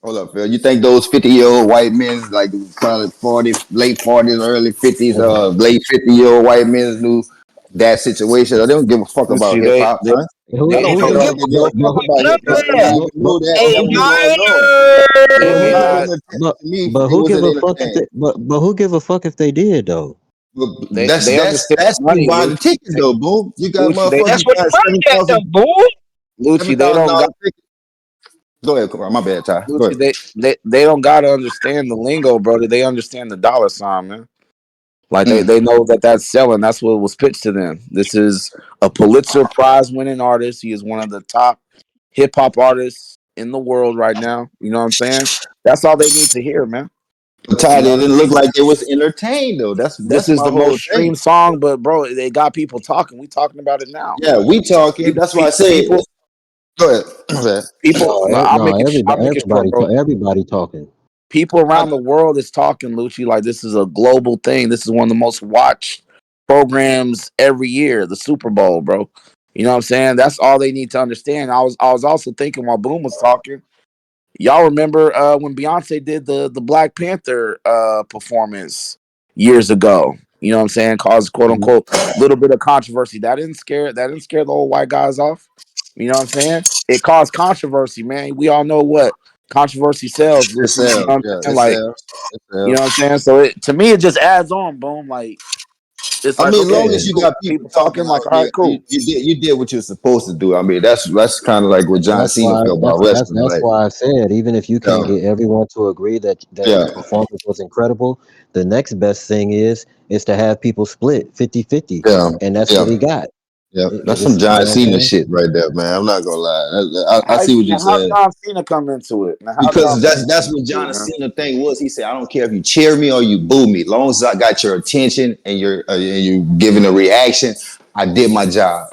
hold up, Phil. You think those 50-year-old white men, like probably 40, late 40s, early 50s, late 50-year-old white men knew that situation? Or they don't give a fuck about Lucci. hip hop, huh? they I don't don't feel give like a they give a fuck fuck about about none hip of hop. They don't that. even know A that was going on. minor. It Hear was me not not. entertaining to me. But It who give wasn't a fuck if entertaining. they? But who give a fuck if they did though? But that's They that's understand that's who money, buying the Lucci. tickets though, boom. You got Lucci, they That's motherfuckers what the buying money at though, 7,000 boy. Lucci, they don't got $7,000 tickets. Go ahead, come on. My bad, Ty. Go Lucci, ahead. they don't gotta understand the lingo, bro. They understand the dollar sign, man. Like Mm. they know that that's selling. That's what was pitched to them. This is a Pulitzer Prize winning artist. He is one of the top hip hop artists in the world right now. You know what I'm saying? That's all they need to hear, man. But You Ty, know they what I didn't look mean? like they was entertained though. That's This that's is my the whole most thing. streamed song, but bro, they got people talking. We talking about it now. Yeah, we talking. That's why I said. People, Go ahead. Go ahead. people. I'll make it. I'll make it short, bro. Everybody talking. People around the world is talking, Lucci. Like this is a global thing. This is one of the most watched programs every year, the Super Bowl, bro. You know what I'm saying? That's all they need to understand. I was also thinking while Boom was talking. Y'all remember when Beyonce did the Black Panther performance years ago? You know what I'm saying? Caused quote Mhm. unquote little bit of controversy. That didn't scare the old white guys off. You know what I'm saying? It caused controversy, man. We all know what controversy sells, It Lucci. You know sells. what I'm Yeah, saying? it Like, sells. It you know sells. what I'm saying? So to me it just adds on, boom. Like it's I like, mean, as long okay, as you cool. got people People talking, talking, I like, all mean, right, cool. you did what you're supposed to do. I mean, that's kind of like what And John Cena felt about wrestling. that's Like, why I said even if you can't yeah, get everyone to agree that yeah, the performance was incredible, the next best thing is to have people split 50-50. yeah, And that's yeah, what we got. yeah. That's some It's, you John know what I'm Cena saying? shit right there, man. I'm not gonna lie. I see what you're How saying. John Cena come into it? Now, how John Because Cena that's come what into it, John man? Cena thing was. He said, "I don't care if you cheer me or you boo me, as long as I got your attention and you giving a reaction, I did my job."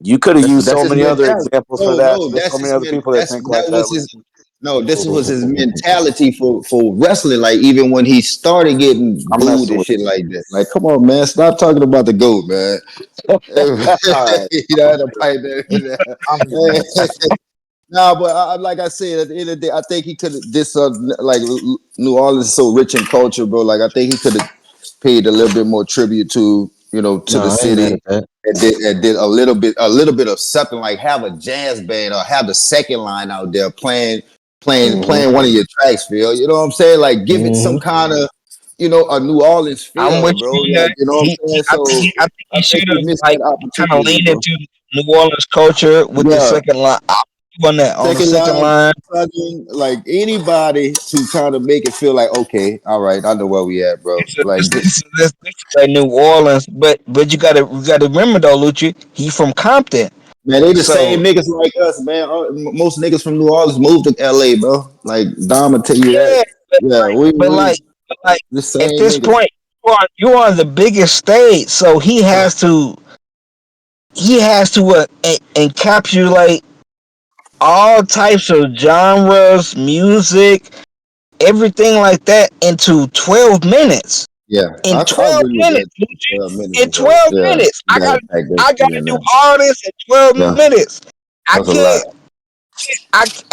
You could have used That's so his many other mentality. examples for No, that. no, There's so that's many his other men. people that think like That that, was his. Lucci. No, this was his mentality for wrestling. Like even when he started getting I'm booed messing and with shit like that. Like, come on, man, stop talking about the goat, man. you. All right. You know, the pipe there. I'm just messing. No, but like I said, at the end of the day, I think he could have this like New Orleans is so rich in culture, bro. Like I think he could have paid a little bit more tribute to to the No, I ain't mad city at that. and did a little bit of something like have a jazz band or have the second line out there Hmm. playing one of your tracks, Phil. You know what I'm saying? Like give it some Hmm. kind of a New Orleans I'm feel, with bro. you on Like that. you know what I'm saying? So I think I he think should he have missed like that kind of opportunity, leaned bro. into New Orleans culture with the Yeah, second line. on that on the Second second line, line. like anybody to kind of make it feel like, okay, all right, I know where we at, bro. Like, This is like New Orleans, but you gotta remember though, Lucci, he from Compton, man, they the same so niggas like us, man. Most niggas from New Orleans moved to LA, bro. Like, Dom will tell you that. yeah, but Yeah, but like, but like the at same this niggas. point, you're on the biggest stage, so he has to encapsulate all types of genres, music, everything like that into 12 minutes. Yeah, In I 12 agree with minutes, that. Lucci, Minutes in is dope. 12 Yeah, minutes, you gotta pack that I shit gotta in do there. artists in 12 Yeah, minutes. I that's a lot. can't.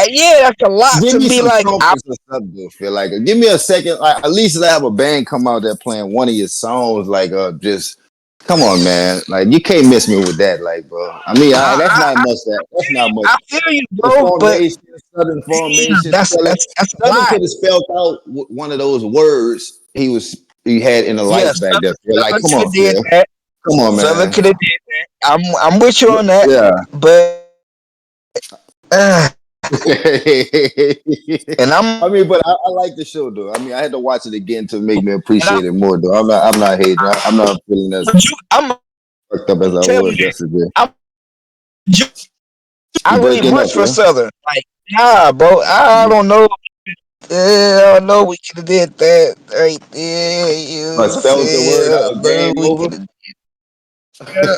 Yeah, that's a lot Give to me be some like. trumpets or something. I feel like give me a second. Like at least have a band come out there playing one of your songs. Like just come on, man. Like you can't miss me with that. Like bro. I mean, that's not much. That's not much. I feel you, The bro, but formation, Southern damn, formation, that's a Southern lot. could have spelled out one of those words he had in the Yeah, lights back there. Phil. Like, Southern come could on, have did Phil. that. Come on, Southern man. could have did that. I'm with you on that, Yeah. but uh, and I mean, but I like the show though. I mean, I had to watch it again to make me and appreciate it more though. I'm not hating. I'm not feeling as I'm fucked up as I telling was you, yesterday. I'm I You read breaking up, much for yeah? Southern. Like, nah, bro, I don't know. I don't know. We could have did that right there. I You spelled the word said, out, bro, game we over. could have.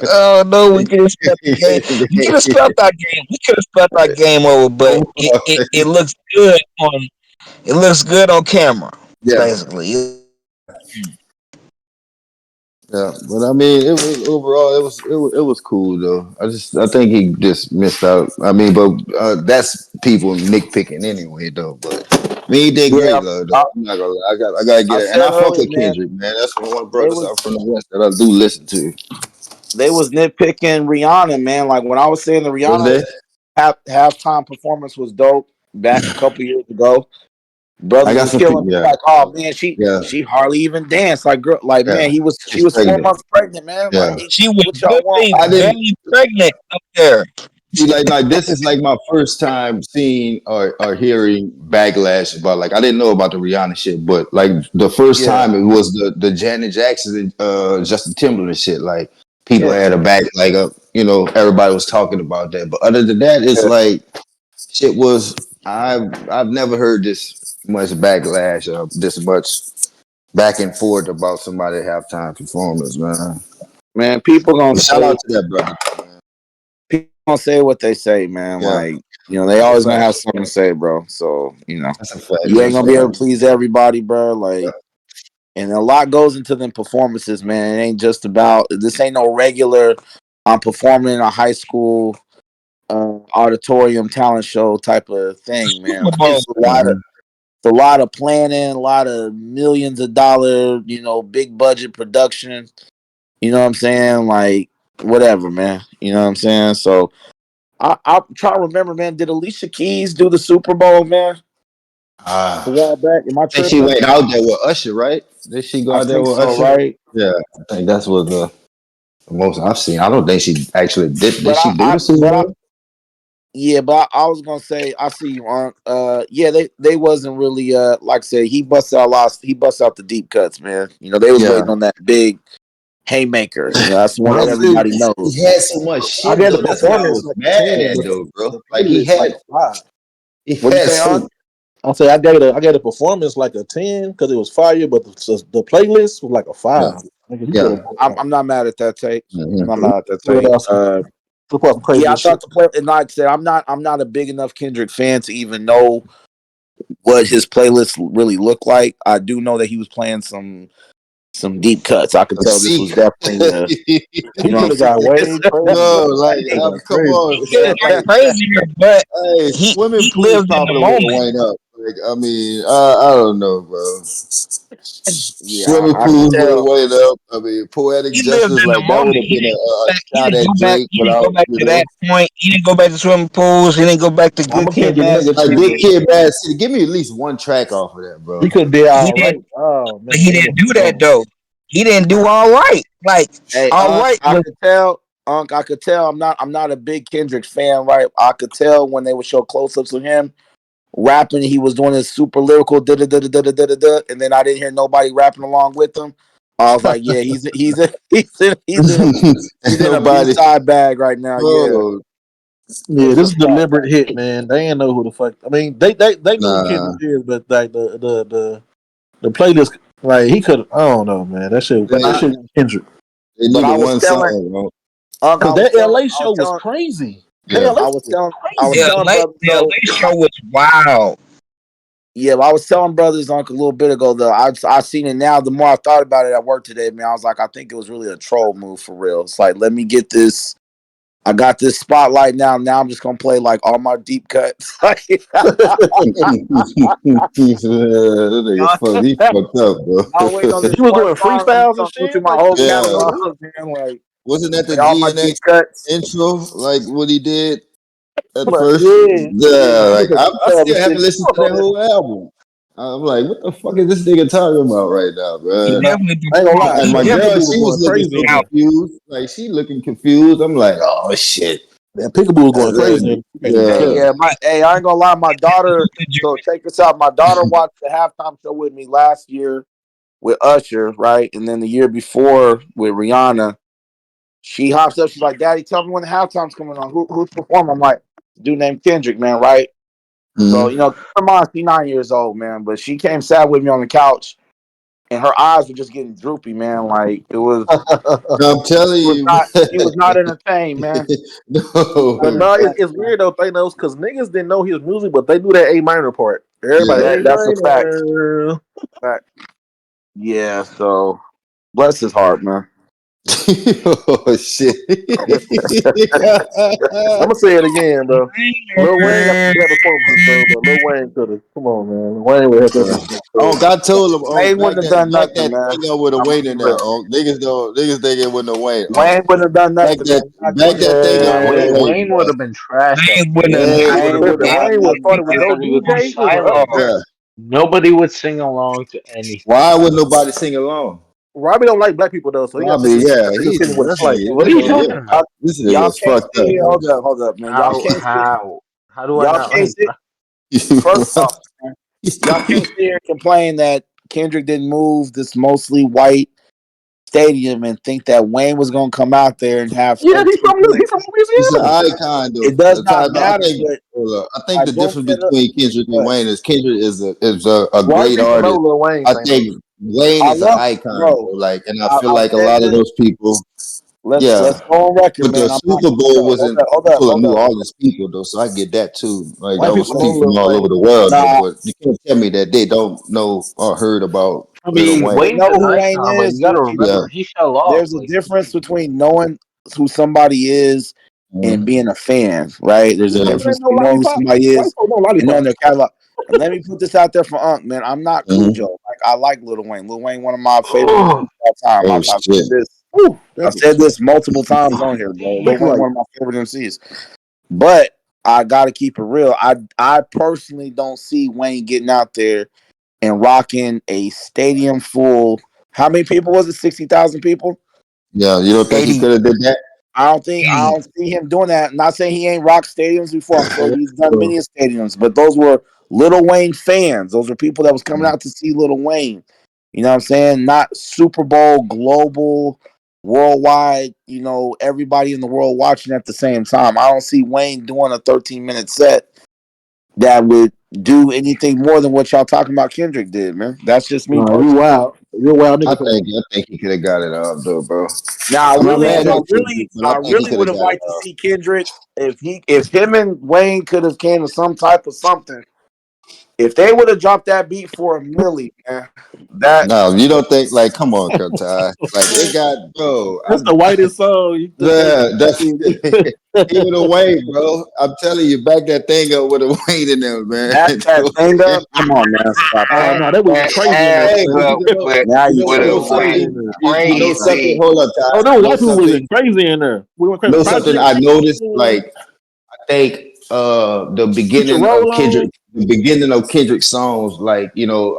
Oh no, we could have spelled the game. We could have spelled our game. We could have spelled our game over, but it looks good on. It looks good on camera. Yeah. Basically, Yeah, but I mean, it was overall, it was cool though. I think he just missed out. I mean, but that's people nitpicking anyway though. But I mean, he did Yeah, great though. I'm not gonna lie. I gotta I get it, and said I fuck earlier, with man, Kendrick, man. That's one of the they brothers was out from the west that I do listen to. they was nitpicking Rihanna, man. Like when I was saying the Was Rihanna they? halftime performance was dope back a couple years ago. I Brothers got was some killing people. me Yeah, like, oh man, she yeah, she hardly even danced. Like girl, like yeah. man, she She's was four pregnant. months pregnant, man. Yeah. Like she was what y'all want? really I didn't. very pregnant up there. See, like this is like my first time seeing or hearing backlash about like I didn't know about the Rihanna shit, but like the first Yeah, time it was the Janet Jackson and Justin Timberlake shit. Like people yeah, had a back like everybody was talking about that. But other than that, it's yeah. like shit was I've never heard this much backlash or this much back and forth about somebody halftime performance, man. Man, people gonna But shout say out to that brother, man. people gonna say what they say, man. Yeah, Like they that's a always gonna fact. have something to say, bro. So That's a fact. you ain't That's a gonna be able fact. to please everybody, bro. Like, and a lot goes into them performances, man. It ain't just about this. Ain't no regular. I'm performing in a high school auditorium talent show type of thing, man. Super Like, Bowl. Mhm. it's a lot of planning, a lot of millions of dollar, big budget production. You know what I'm saying? Like whatever, man. You know what I'm saying? So I try to remember, man. Did Alicia Keys do the Super Bowl, man? A Ah. while back. Am I I think she tripping? went out there with Usher, right? Did she go I out there think with so, Usher? right? Yeah, I think that's what the most I've seen. I don't think she actually did. Did But she do the Super Bowl? yeah, but I was gonna say I see you on. Yeah, they wasn't really like I said he busts out lost. He busts out the deep cuts, man. They was Yeah. waiting on that big haymaker. That's the one that Bro, everybody he knows. had so much I shit gave the though. That's what I performance was like a mad 10, at but though, the bro. Like playlist like a 5. he What'd you had say, on? so I'll say I gave the performance like a 10 because it was fire, but the playlist was like a yeah, 5. Nigga, you could yeah. have I'm not mad at that take. I'm Mm-hmm. not mad at that put take. out some Yeah, crazy I shit. thought the play. And like I said, I'm not a big enough Kendrick fan to even know what his playlist really looked like. I do know that he was playing some deep cuts. I could tell this was See, definitely you He know what could I'm have got way saying. crazy. no, like He could have got come crazy. on, He could son. have got Like, crazier, but hey, he swimming pool is lived in the popular with moment. Wayne up. Like, I mean, I don't know, bro. Yeah, Swimming I could pools would have tell. weighed up. I mean, poetic He lived justice, in the like that moment. would have been a He shot didn't at go back. Drake He didn't without, go back to that point. He didn't go back to swimming pools. He didn't go back to I'm Good a Kid, Kendrick Mad nigga like City. Good too. Kid, Bad City. Give me at least one track off of that, He bro. could be He all right. didn't. Oh But man, he he didn't was do that gone. though. He didn't do all right. Like Hey, all right I was could tell. Unc, I could tell I'm not a big Kendrick fan, right? I could tell when they would show close-ups of him rapping, he was doing his super lyrical da da da da da da da, and then I didn't hear nobody rapping along with him. I was like, yeah, he's in a Nobody. B-side bag right now. Yeah, Bro, Yeah, it's a this is a fact. deliberate hit, man. They ain't know who the fuck. I mean, they knew who nah. Kendrick is, but like the playlist, like he could. I don't know, man. That shit. They, That I, shit was Kendrick. they but I needed was one telling song, bro. Unc, Cause that LA show was crazy. That Yeah. LA I show was was telling The crazy. LA, brothers the though. LA show was wild. Yeah, I was telling brothers Unc a little bit ago though. I seen it now. The more I thought about it at work today, man, I was like, I think it was really a troll move for real. It's like, let me get this. I got this spotlight now. Now I'm just gonna play like all my deep cuts. That nigga he fucked up, I'll wait on bro. this He was one doing song. I'm just freestyles and gonna go through shit. my Like whole Yeah. catalog, man. Like Wasn't that the play all my deep GNX cuts. intro? Like what he did at but first? yeah, Yeah, like nigga, I freestyles and still haven't shit. listened to that whole album. I'm like, what the fuck is this nigga talking about right now, He bro? definitely I ain't gonna performed. lie. And He my girl, definitely Peekaboo was she was going performed looking this crazy so in there. album. confused. Like she looking confused. I'm like, oh shit. Man, Peekaboo was going crazy in And there. You can't even Hey, yeah. tell. yeah, I ain't gonna lie. My daughter. So check this out. My daughter watched the halftime show with me last year with Usher, right, and then the year before with Rihanna. She hops up. She's like, "Daddy, tell me when the halftime's coming on. Who's performing?" I'm like, "Dude named Kendrick, man, right?" So Mhm. keep in mind, she's 9 years old, man, but she came sat with me on the couch, and her eyes were just getting droopy, man. Like it was, I'm telling you, she was not entertained, man. She was not But no. no, entertained, it's man. weird though. They knows because niggas didn't know his music, but they knew that A minor part. Everybody Yeah. A That's a fact. minor. Fact. Yeah. So bless his heart, man. Oh shit. I'm gonna say it again, bro. Lil Wayne got some bad performances, bro. But Lil Wayne could have. Come on, man. Lil Wayne would have that shit. Oh, God told him, oh, Wayne wouldn't have done back nothing, that man. thing up with a I'm gonna Wayne be in there. real. Oh, niggas think it with no Wayne. Oh, Wayne wouldn't have done back nothing, man. Not that Kendrick. thing up Nah, with a Wayne Man, Wayne, Wayne would boy. have been trash that Wayne day. wouldn't Wayne have would have Wayne did would been have that. done Wayne would have nothing, started with man. no Everybody would be DJ. It was up silent. there. yeah. Nobody would sing along to anything. Why would nobody sing along? Robbie don't like black people though, so he got to Robbie, pick. yeah, Pick a he city with a that's fight. What nigga. are you Yeah, talking about? this Y'all nigga is can't fucked sit up, here. bro. Hold up, man. How do I Y'all not can't like sit. black? First off, man, y'all can't sit here and complain that Kendrick didn't move this mostly white stadium and think that Wayne was gonna come out there and have Yeah, 13 he from minutes. He's an Louisiana. icon, though. It does not I matter, think. but I think like the Boom difference said, between Kendrick and but Wayne is Kendrick is a White great people know artist. Lil Wayne I famous. think Wayne I is an love, icon, bro. bro. Like, and I feel I've like a said lot of this. those people, Let's yeah. go on record, But the man. I'm not. Super Bowl wasn't full of Hold new up. artist people, though, so I get that too. Like White that was people know Listen, people from Lil all over Wayne. the world, though. nah, But you can't tell me that they don't know or heard about I Lil mean, Wayne. they Wayne's know an who Wayne icon, but is. you got to Yeah. remember he fell off. There's a Like, difference between knowing who somebody is and Mhm. being a fan, right? There's a Yeah. Niggas difference ain't no between knowing who lollipop. somebody White is folk know and knowing lollipop. their catalog. And let me put this out there for Unc, man. I'm not Mhm. Cujo. Like I like Lil Wayne. Lil Wayne, one of my favorite MCs oh, of all time. Oh I've shit. said this. Ooh, I've that's said this multiple times on here, bro. Lil think Wayne, like one of my favorite MCs. But I gotta keep it real. I personally don't see Wayne getting out there and rocking a stadium full. How many people was it? 60,000 people. Yeah, you don't think he 80, could have did that? I 80. don't see him doing that. I'm not saying he ain't rocked stadiums before. I'm sure yeah. he's done many stadiums, but those were Lil Wayne fans. Those are people that was coming out to see Lil Wayne. You know what I'm saying? Not Super Bowl, global, worldwide, everybody in the world watching at the same time. I don't see Wayne doing a 13-minute set that would do anything more than what y'all talking about Kendrick did, man. That's just me Nah, you personally. wild. You're a wild I nigga for that. think he could have got it off though, bro. Now, I'm not mad I at Kendrick, but I think he really could would have have got it liked to off. see Kendrick if him and Wayne could have came to some type of something. If they would have dropped that beat for a milli, man, that No, you don't think like come on, Ty. Like it got bro. This the whitest song you think they Yeah, that's could. even away, bro. I'm telling you, back that thing up with a weight in there, man. back that thing up. Come on, man, stop Oh that. no, they was crazy in there. Hey, but But but Now you you know but you it know tripping. Now went you something. You know tripping. something. crazy. Hold up, Ty. Oh no, You know white people was something. crazy in there. We went You crazy. know something Project. I noticed. Like I think the Put your beginning of roll on. Kendrick's songs, like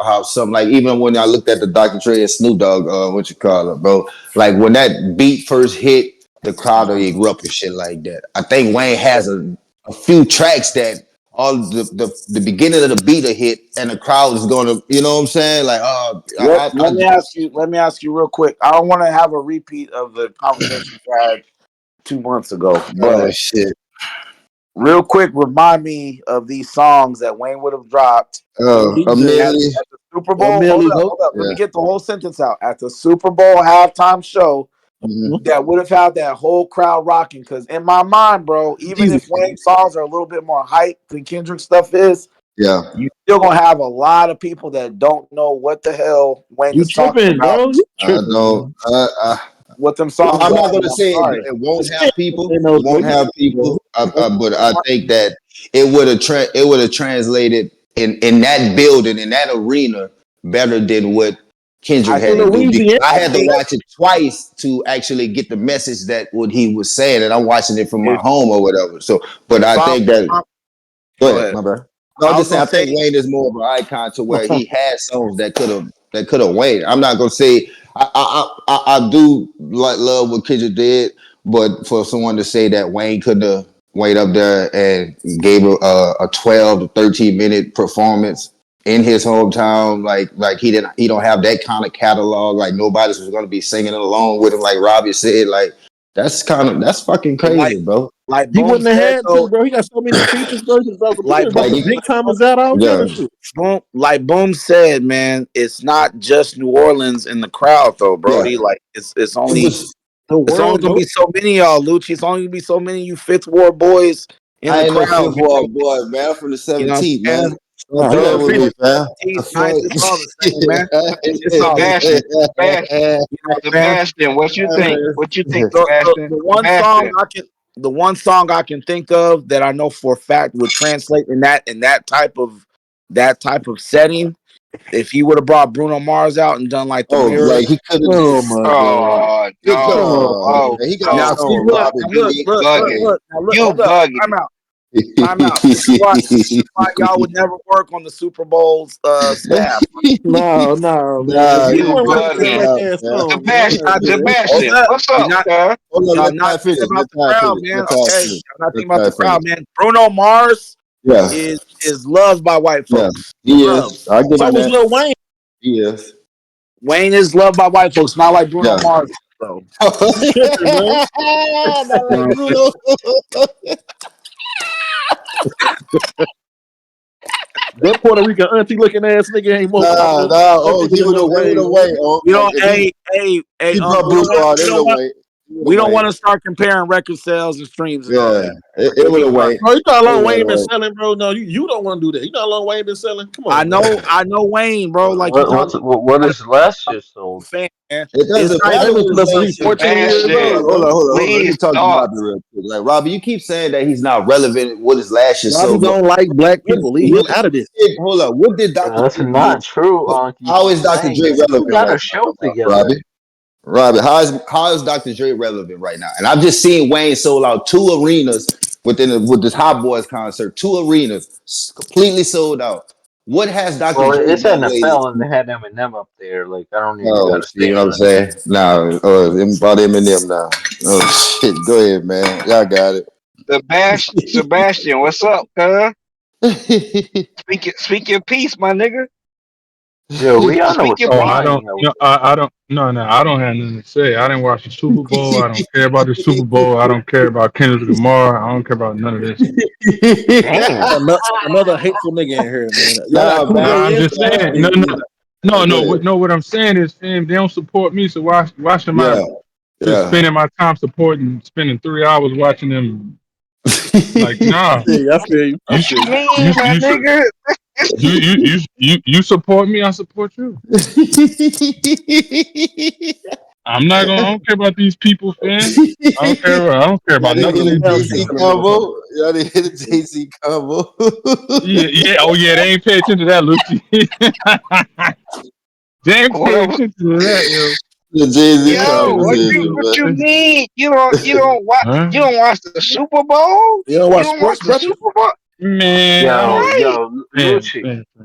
how some like even when I looked at the Dr. Dre and Snoop Dogg, what you call it, bro? Like when that beat first hit the crowd will erupt and shit like that. I think Wayne has a few tracks that all the beginning of the beat will hit and the crowd is gonna, you know what I'm saying? Like, Let me ask you. Let me ask you real quick. I don't want to have a repeat of the conversation we had 2 months ago, but shit. real quick, remind me of these songs that Wayne would have dropped A million. at the Super Bowl. Hold up. Let me get the whole sentence out. At the Super Bowl halftime show, that would have had that whole crowd rocking. Because in my mind, bro, even if Wayne's songs are a little bit more hype than Kendrick stuff is, you still gonna have a lot of people that don't know what the hell Wayne is talking about. Bro. I know. What them songs? I'm not gonna say it won't have people. It won't have people. But I think that it would have translated in that building, in that arena, better than what Kendrick had to do. Because I had to watch it twice to actually get the message that what he was saying, and I'm watching it from my home or whatever. So, but I think that. Go ahead, my bro. No, I'm just saying. I think Wayne is more of an icon to where he had songs that could have Wayne. I'm not gonna say I do love what Kendrick did, but for someone to say that Wayne couldn't have wait up there and gave a 12 to 13 minute performance in his hometown, like he don't have that kind of catalog. Like nobody's was gonna be singing along with him, like Robbie said. Like that's fucking crazy, bro. Like he wouldn't have had to, bro. He got so many features, bro. Like big time is that all kind of shit. Boom, like Boom said, man, it's not just New Orleans in the crowd though, Brody. Yeah. Like it's only gonna be so many of y'all, Lucci. It's only gonna be so many of you Fifth Ward boys in the crowd. I ain't no Fifth Ward boy, man. I'm from the 17th, man. Sebastian, what you think? What you think, Sebastian? The one song I can think of that I know for a fact would translate in that type of setting. If he would have brought Bruno Mars out and done like the mirror, like he could have. Oh my god! He got look. Time out. This is why y'all would never work on the Super Bowl staff. No, man. Sebastian, what's up, man? Y'all not thinking about the crowd, man. Okay, y'all not thinking about the crowd, man. Bruno Mars is loved by white folks. He is. So was Lil Wayne. He is. Wayne is loved by white folks, not like Bruno Mars, though. Not like Bruno. That Puerto Rican auntie looking ass nigga ain't more. Give it away. We don't. We don't want to start comparing record sales and streams. It would have wait. Bro, you know how long Wayne been selling, bro? No, you don't want to do that. You know how long Wayne been selling? Come on. I know Wayne, bro. Like what is last year sold? Fan, man. It doesn't matter. 14 years old. Hold on. Let me talk to Robbie real quick. Like Robbie, you keep saying that he's not relevant. What is last year sold? Robbie don't like black people. Leave him out of this. Hold on. What did Dr. That's not true, How is Dr. Dre relevant? We got a show together. Robbie, how is Dr. Dre relevant right now? And I've just seen Wayne sold out 2 arenas with this Hot Boys concert. 2 arenas completely sold out. What has Dr. Well, Dre it's NFL and they had Eminem up there. Like I don't even you know what I'm saying? Nah, brought Eminem now. Oh shit, go ahead, man. Y'all got it. Sebastian, what's up, cuz? Speak your piece, my nigga. Yeah, we all know what's I don't have nothing to say. I didn't watch the Super Bowl. I don't care about the Super Bowl. I don't care about Kendrick Lamar. I don't care about none of this. Another hateful nigga in here, man. I'm just saying. No. What I'm saying is, fam, they don't support me. So why should I spending my time spending 3 hours watching them? Like, nah. I feel you. You support me, I support you. I don't care about these people, fam. I don't care about none of these people. Y'all didn't hit the JC combo. Yeah, they ain't pay attention to that, Lucy. They ain't pay attention to that, yo. What you mean? You don't watch? You don't watch the Super Bowl? You don't watch sports, the Super Bowl? Man, I don't.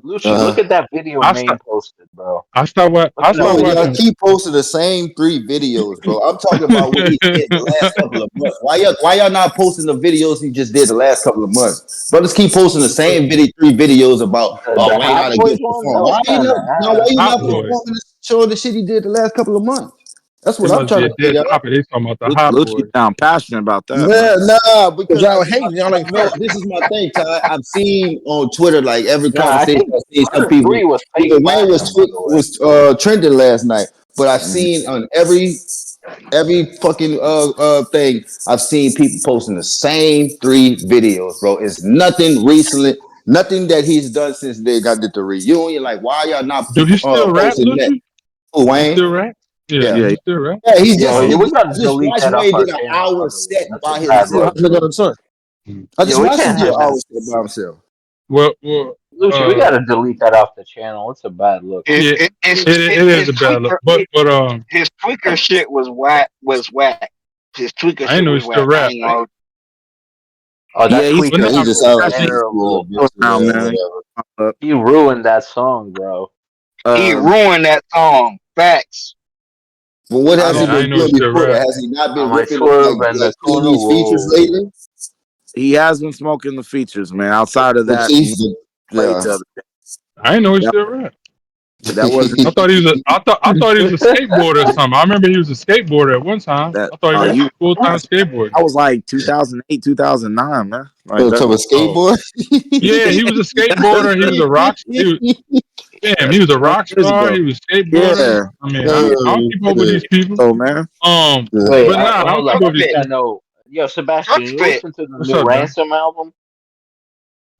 Lucci, look at that video I Maine start. posted, bro. I start. Look I at that start Bro, y'all watching. video. keep posting the same 3 videos, bro. I'm talking about what he did the last couple of months. Why y'all not posting the videos he just did the last couple of months? Brothers keep posting the same 3 videos about The Wayne Hot not a Boys good one? That performer. was kind of Why you Hot not boy. performing showing the shit he did the last couple of months? That's It what I'm must be trying a to dead figure out. topic. They talking about the hot Lucci boy. sound passionate about that, man. Man, nah, Cause because y'all hating, y'all ain't no, fair. this is my thing, Ty. I've seen on Twitter like every Nah, I conversation. think I've seen some Carter people. 3 was fake Wayne platinum, by the way. was trending last night, but I've seen on every fucking thing. I've seen people posting the same 3 videos, bro. It's nothing recently, nothing that he's done since they did the reunion. Like, why y'all not Do he still rap, posting that? Lucci? Oh, He Wayne. still rap? Yeah, Yeah. do Yeah, he still rap? Yeah, Yo, he we gotta I just delete watched that off Wayne our did an channel, by hour the way. set That's a by bad Still look, himself. have to go bro. to the sun. I Yeah, just we watched him can't do an have hour that. set by himself. Well, Lucci, we gotta delete that off the channel. It's a bad look. yeah, it is a bad look. But His tweaker shit was whack. His tweaker I ain't shit know he was still whack. I rap. ain't know. Oh, yeah, that he's But tweaker Yeah, he nah, shit just was sounded like a terrible. little bitch now, today or man. whatever. He ruined that song, bro. He Uh, ruined that song. Facts. But what I has he don't. yeah, I been ain't know he doing still before that? rap. Has he not I been might ripping swerve in the killing corner. these features Whoa. lately? He has been smoking the features, man. Outside of But that, see, he played yeah. the other. I ain't know he That, still rap. that wasn't I thought he was a. I thought he was a skateboarder or something. I remember he was a skateboarder at one time. that. I thought he was You. full time That skateboarding. was like 2008, 2009, man. Like So, that. to a Oh, skateboard? yeah, he was a skateboarder. He was a rock. Damn, he was a That rock years star. ago. He was a skateboarder. Yeah. I mean, I don't Oh, keep up with these shit. people. So, man. Wait, But nah, I don't hold keep up. up On with these that people. note, yo, Sebastian, you CrossFit. listen to the What's new up, John? Ransom album?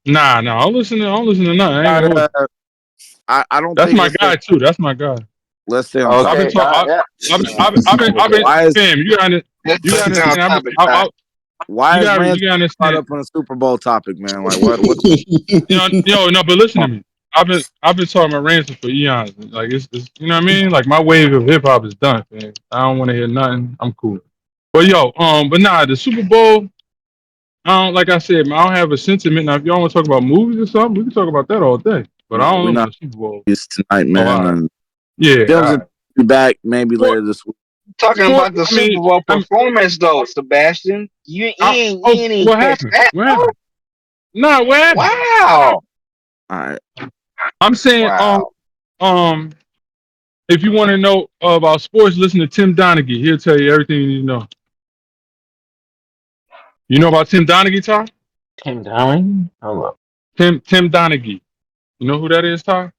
Nah, I don't listen to. Nothing. I ain't Got gonna hold you. I don't That's think my let's stay. guy too. That's my guy. Let's stay on I've been topic. Okay, talking. yeah. I've been. Why is Fam, Let's you gotta stay on understand. topic, Ty. why is You Rand gotta brought understand. up on a Super Bowl topic, man? Like what No, but listen to me. I've been talking about Ransom for eons. Like it's you know what I mean. Like my wave of hip hop is done, man. I don't want to hear nothing. I'm cool. But but nah, the Super Bowl. I don't like I said, man, I don't have a sentiment. Now, if y'all want to talk about movies or something, we can talk about that all day. But I Yeah, don't we're know about not the Super Bowl. used tonight, Oh, all man. right. And Yeah, all Films will right. be back maybe Sport, later this week. Talking sport. about the I Super mean, Bowl performance though, Sebastian. You ain't even what catch happened? that What though? happened? Nah, what happened? Wow. All right. I'm saying, Wow. um, if you want to know about sports, listen to Tim Donaghy. He'll tell you everything you need to know. You know about Tim Donaghy, Ty? Tim Downing? Hold up. Tim Donaghy. You know who that is, Ty?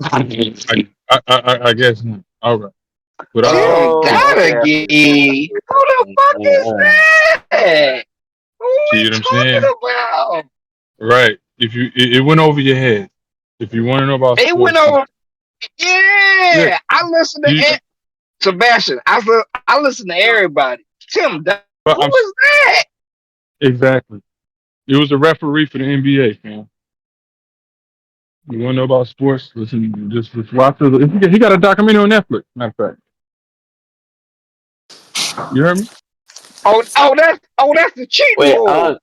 I guess not. All right. But Tim Oh, okay. I see his name. Donaghy. Who the fuck is that? Who see we what I'm saying? talking about? Right. If you it went over your head. If you want to know about It went sports, over. yeah. Yeah, I listen to You, Sebastian. I listen to everybody. Tim Donaghy. but Who is that? exactly. It was a referee for the NBA, man. You want to know about sports? Listen, just watch it. He got a documentary on Netflix. Matter of fact, you heard me? That's the cheating Wait, pool.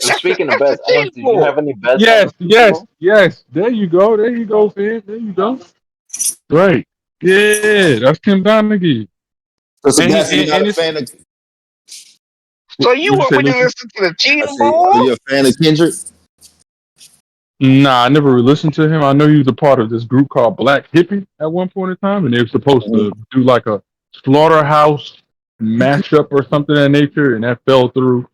speaking of That's the bets, cheating did you pool. have any bets on the Yes, Super Bowl? yes. There you go. Fam. There you go. Right. Yeah, that's Tim Donaghy. So And Sebastian, you're not and a it's fan of So you what you went say, when you Lucy? listen to the I cheating say, are pool? you a fan of Kendrick? Nah, I never really listened to him. I know he was a part of this group called Black Hippie at one point in time, and they were supposed to do like a slaughterhouse mashup or something of that nature, and that fell through.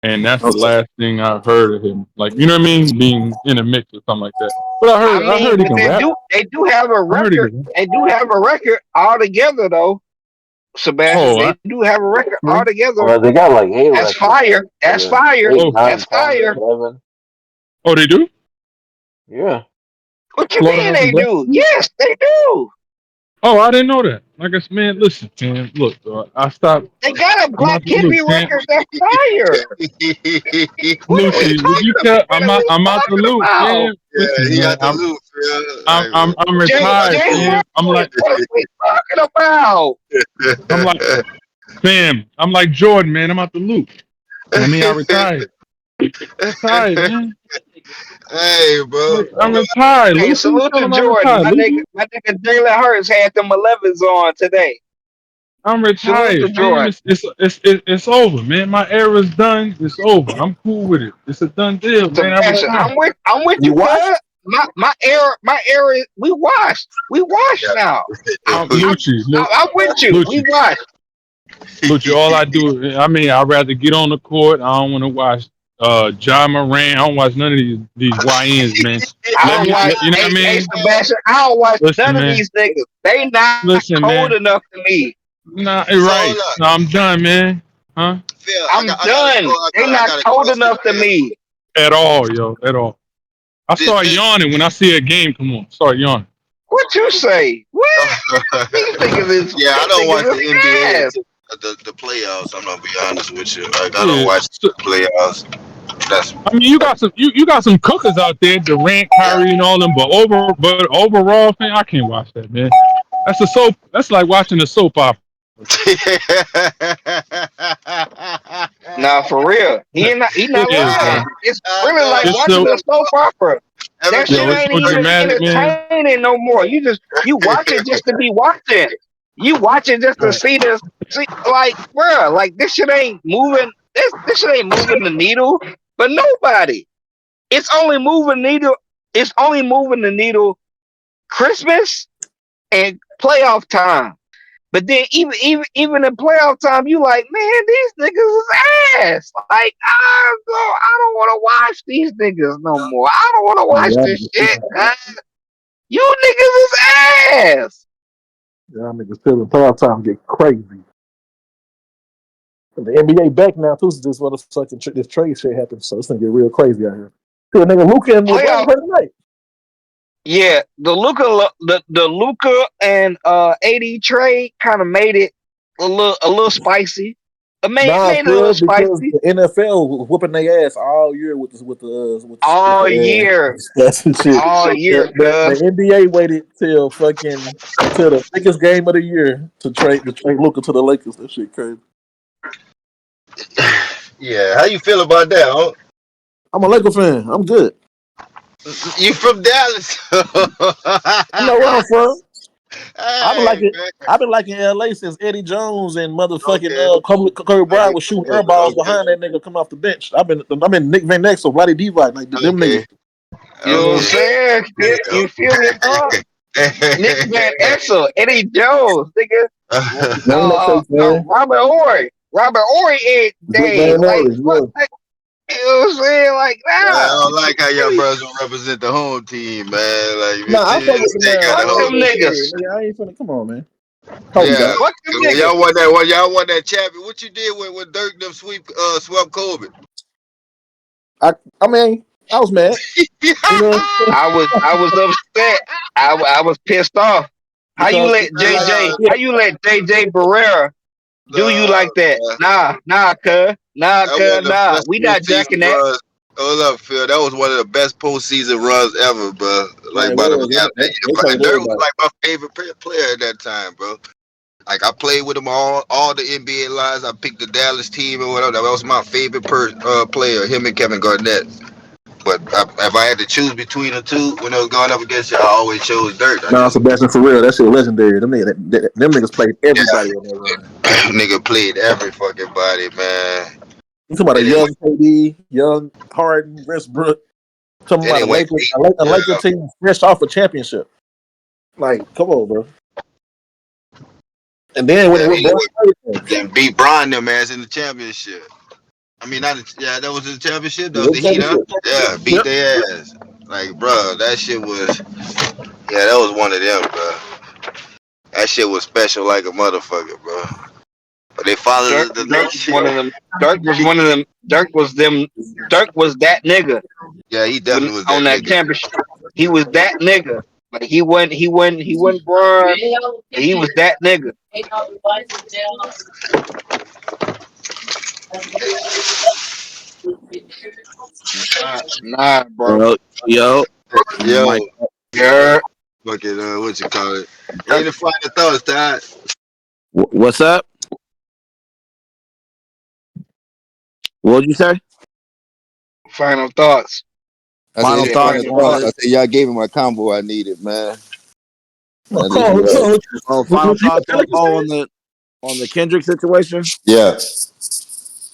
And that's the Okay. last thing I heard of him. Like, you know what I mean? Being in a mix or something like that. But I I mean, heard he but can rap. they do have a I heard he record. can rap. They do have a record all together though, Sebastian. Oh, They do have a record all true. together. Well, they got like 8 That's records fire. That's together. fire. 8, Oh, 9, That's 10, fire. 11. they do? Yeah. What you mean Slaughterhouse is they Black do? Hippie? Yes, they do. Oh, I didn't know that. I guess, man, listen, man, look, I stopped. They got a I'm Black out the loop, Hippie man. record that's fire. What are we Lucy, would you talking tell? about? What are we I'm out the talking loop, about? man. Listen, he got man, the loop, I'm Jay retired, Ward, fam. what are we talking about? I'm like, fam. I'm like Jordan, man. I'm out the loop. I mean, I retired. Retired, man. Hey, bro. I'm retired, Hey, Lucy. salute Tell to him I'm Jordan. retired, Lucy. My nigga Jalen Hurts had them 11s on today. I'm Salute to retired, fam. Jordan. It's over, man. My era's done. It's over. I'm cool with it. It's a done deal, man. I Sebastian, retired. I'm with You you, watched? cuz. My era, we washed. We washed now. I'm with you. We washed. Lucci, all I do, I mean, I'd rather get on the court. I don't want to watch John Moran. I don't watch none of these YNs, man. I don't watch. You know what I Hey, mean? Sebastian, I don't watch Listen, none of man. these niggas. They not Listen, cold man. enough to me. Nah, So right. No, I'm done, man. Huh? Phil, I'm done. They I not got a cold question, enough to man. me. At all, yo. At all. I This, start this, yawning when I see a game come on. Start yawning. What you say? What? These niggas is yeah, I don't watch the NBA ass. until the playoffs. I'm gonna be honest with you. Like I don't Yeah. watch the playoffs. That's I mean, you got some cookers out there, Durant, Kyrie, and all them. But overall, man, I can't watch that, man. That's a soap. That's like watching a soap opera. Nah, for real. He not It is, lying. man. It's really no, like It's watching so a soap opera. That shit it's ain't so even dramatic, man. entertaining no more. You watch it just to be watching. You watch it just to Right. see this. See, like, bruh, like this shit ain't moving. This shit ain't moving the needle. But nobody. It's only moving needle. It's only moving the needle Christmas and playoff time. But then even in playoff time, you like, man, these niggas is ass. Like, I don't want to watch these niggas no more. I don't want to watch this shit. You niggas is ass. Yeah, niggas still in playoff time get crazy. And the NBA back now too. So this motherfucking this trade shit happened. So it's gonna get real crazy out here. See, a nigga Luka and LeBron Playoff, play tonight. yeah. The Luca and AD trade kind of made it a little spicy. It made Nah, it a little cuz because spicy the NFL was whooping their ass all year with all year, stats and shit. all year, The cuz. NBA waited till the biggest game of the year to trade Luka to the Lakers. That shit crazy. yeah. How you feel about that? Huh? I'm a Laker fan. I'm good. You from Dallas? I know where I'm from. I've been hey, liking man. I've been liking LA since Eddie Jones and motherfucking Okay. Kobe Bryant was shooting air balls Okay. behind that nigga coming off the bench. I'm in Nick Van Exel, Vladdy Divac, like them niggas. Okay. You know what I'm Okay. saying? You feel me, dog? Nick Van Exel, Eddie Jones, nigga. Man, that shit, man. Robert Ory. Robert Ory ain't Good day. man, Like, always, fuck, yeah. like, you know what I'm saying? Like, I nah. don't like how your brothers don't represent the home team, man. Like, Nah, I fuck with them they got the Fuck whole. them niggas. nigga, I ain't finna come on, man. Kobe Yeah, got it. Fuck them when niggas. y'all won that champion. What you did when Dirk them swept Kobe? I mean, I was mad. You know, I was upset. I was pissed off. because How you let JJ Barrera do you Nah, like that? man. That one of the Nah. best We not postseason jacking that. runs. Hold up, Phil. That was one of the best postseason runs ever, bro. man, Like it by the was. half that They year. played And Dirk was everybody. like my favorite player at that time, bro. Like I played with him all the NBA lines. I picked the Dallas team or whatever. That was my favorite player. Him and Kevin Garnett. But if I had to choose between the two when I was going up against you, I always chose Dirk. I Nah, just Sebastian, for real, that shit legendary. Them niggas played yeah, everybody on that run. nigga played every fucking body, man. You talking about a And it young went KD, young Harden, Westbrook. Talking and about it went eight. A Yeah, Laker team fresh off a championship. Like, come on, bro. And then when it yeah. was Bron, Then beat Brian them ass in the championship. I mean, not yeah, that was the championship. That was the Heat, huh? championship. Yeah, beat Yep. their ass. Like, bro, that shit was yeah, that was one of them, bro. That shit was special like a motherfucker, bro. But they Dirk, followed the Dirk next was year. one of them. Dirk was one of them. Dirk was that nigga Yeah, he when definitely was on that that nigga. championship. He was that nigga. Like he wasn't Bron. He was that nigga. Nah, bro. Yo, Yo, Mike. Yeah. fucking what you call it? Any final thoughts, Todd? What's up? What'd you say? Final thoughts. I Final said thoughts final on thoughts. it. I said y'all gave me my combo I needed, man. That is Oh, Oh, what final you thoughts feel like you said? on the Kendrick situation. yeah.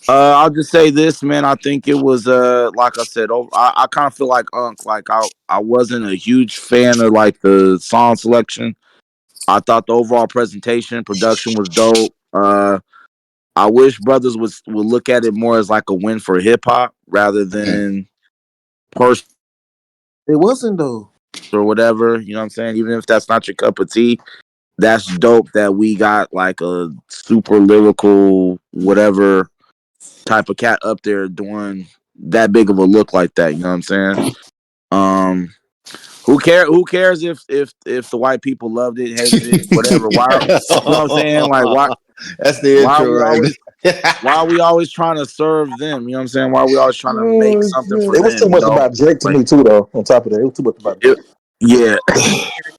I'll just say this, man. I think it was like I said, I kind of feel like Unc. Like I wasn't a huge fan of like the song selection. I thought the overall presentation, production was dope. I wish brothers would look at it more as like a win for hip hop rather than person It wasn't though. or whatever. You know what I'm saying? Even if that's not your cup of tea, that's dope that we got like a super lyrical whatever type of cat up there doing that big of a look like that. You know what I'm saying? Um, who cares if the white people loved it, hated it, whatever? Why? You know what I'm saying? Like That's the why are intro we right always there. why are we always trying to serve them? You know what I'm saying? Why are we always trying to make Oh, something shit. for It was too them? You much know, about Drake to like me too, though. On top of that, it was too much about it, Drake. yeah.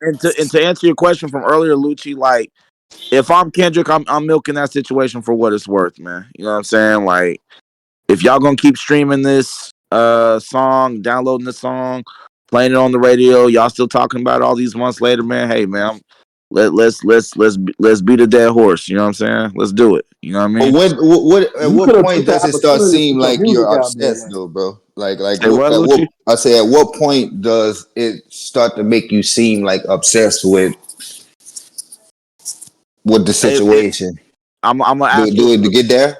And to answer your question from earlier, Lucci, like if I'm Kendrick, I'm milking that situation for what it's worth, man. You know what I'm saying? Like if y'all gonna keep streaming this song, downloading the song, playing it on the radio, y'all still talking about it all these months later, man. Hey, man, let's beat a dead horse. You know what I'm saying? Let's do it. You know what I But mean? what at You what could have point took the does it start opportunity to seem put your like music you're out there, obsessed man. though, bro? Like Say what what, at what Lucci? I say at what point does it start to make you seem like obsessed with the It, situation? I'm gonna Do ask you a do it to flip. get there?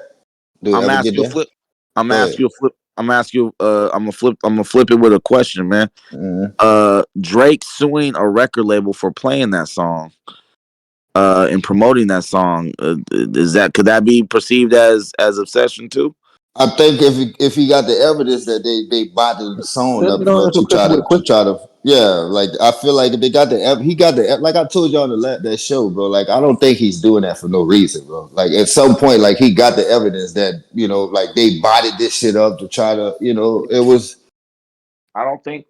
Do it I'm ever gonna ask get you a there? flip. I'm Go gonna ask ahead. you a flip. I'm gonna ask you. I'm gonna flip it with a question, man. Mhm. Drake suing a record label for playing that song. And promoting that song, could that be perceived as obsession too? I think if he got the evidence that they bottled the song Let up, me know bro, if a question with a to question. try to like I feel like if they got he got like I told y'all on that show, bro. Like I don't think he's doing that for no reason, bro. Like at some point, like he got the evidence that like they bodied this shit up to try to I don't think.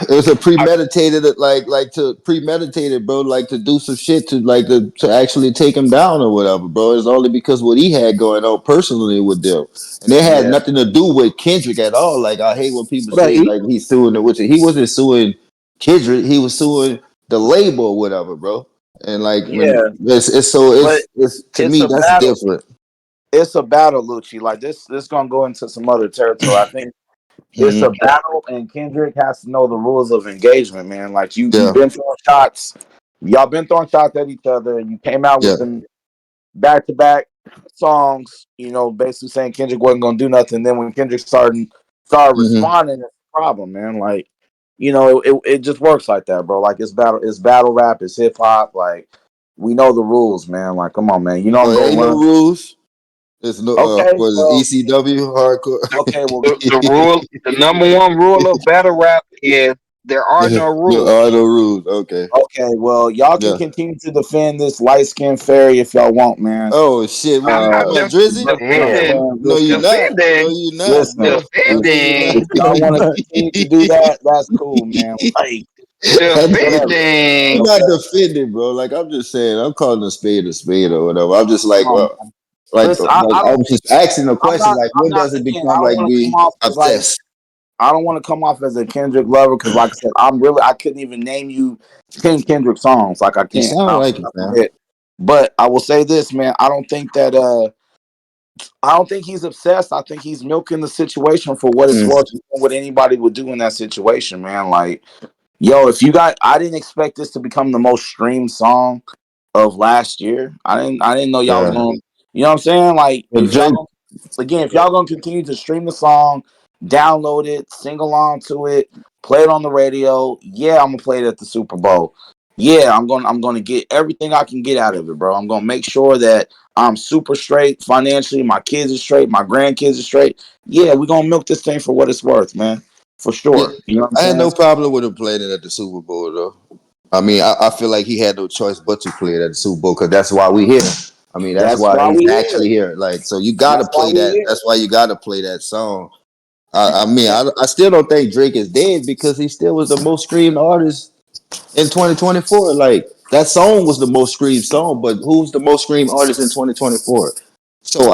it was a premeditated to premeditated, bro, like to do some shit to actually take him down or whatever, bro. It's only because what he had going on personally with them. And it had Yeah, nothing to do with Kendrick at all. Like I hate when people What I say eat? like he's suing the which he wasn't suing Kendrick, he was suing the label or whatever, bro. And like when yeah, but it's to it's me a that's battle. different. It's a battle, Lucci. Like this gonna go into some other territory. I think it's a Mhm. battle, and Kendrick has to know the rules of engagement, man. Like you've Yeah, been throwing shots, y'all been throwing shots at each other, and you came out yeah. with them back to back songs. You know, basically saying Kendrick wasn't gonna do nothing. Then when Kendrick started Hmm. responding, it's a problem, man. Like it just works like that, bro. Like it's battle rap, it's hip hop. Like we know the rules, man. Like come on, man. You don't Oh, go ain't no run. rules. It's no Okay, was it well, ECW hardcore? okay, well, The number one rule of battle rap is there are no There rules. are no rules. Okay. okay, well, y'all can Yeah. continue to defend this light skinned fairy if y'all want, man. Oh shit. What I'm you not talking about, just Drizzy? defending, No, you Listen, not. No, defending, you not, listen. bro. No, you not. defending, If No, y'all you're want to not. continue to do that, that's cool, man. Like whatever. I'm defending. not Okay, defending, bro. Like I'm just saying, I'm calling a spade or whatever. I'm just come like, on, man. Listen, I I don't. was just asking a I'm question, not. like, I'm when not. does it Again, become I don't like want to come we off as like. obsessed? I don't want to come off as a Kendrick lover because, like I said, I couldn't even name you 10 Kendrick songs. Like I You can't. sound Off the like it, top of my man. head. But I will say this, man. I don't think he's obsessed. I think he's milking the situation for what it's Mm, worth. What anybody would do in that situation, man. Like, yo, I didn't expect this to become the most streamed song of last year. I didn't know y'all was yeah. going. You know what I'm saying? Like, But Drake, if y'all gonna continue to stream the song, download it, sing along to it, play it on the radio. Yeah, I'm gonna play it at the Super Bowl. Yeah, I'm gonna get everything I can get out of it, bro. I'm gonna make sure that I'm super straight financially. My kids are straight. My grandkids are straight. Yeah, we're gonna milk this thing for what it's worth, man. For yeah, sure. You know what I'm I had saying? no problem with him playing it at the Super Bowl, though. I mean, I feel like he had no choice but to play it at the Super Bowl because that's why we here. I mean, that's That's why why he's we here. actually here. Like, so you gotta That's why play we that. here. That's why you gotta play that song. I mean, I still don't think Drake is dead because he still was the most streamed artist in 2024. Like that song was the most streamed song, but who's the most streamed artist in 2024? So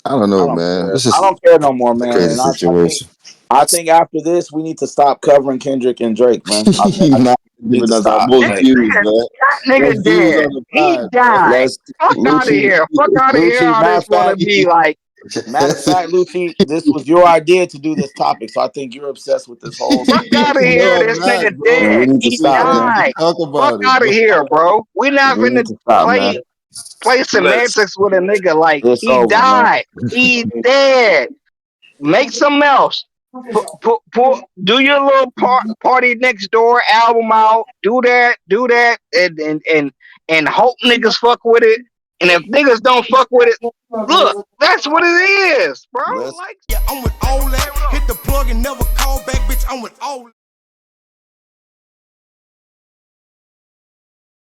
I don't I know, don't man. care. This I is don't care no more, a man. crazy And situation. I think after this, we need to stop covering Kendrick and Drake, man. I Not need giving to us our stop. most Like, views, man. That nigga Most views dead. on the He pod, died. let's Fuck out of man. here. Fuck out of here. Lucci. All Matter this of wanna fact, be like, Lucci, this was your idea to do this topic, so I think you're obsessed with this whole fuck situation. out of No, here. I'm This not, nigga bro. And we dead. need to He We stop, can't man. even died. talk Fuck about it, out of bro. here, bro. We not We need finna to stop, man. play Let's. semantics with a nigga like It's he over, man. died. He dead. Make something else. Do your little party next door album out. Do that, and hope niggas fuck with it. And if niggas don't fuck with it, look, that's what it is, bro. Let's Like, Yeah, I'm with all that. Hit the plug and never call back, bitch. I'm with all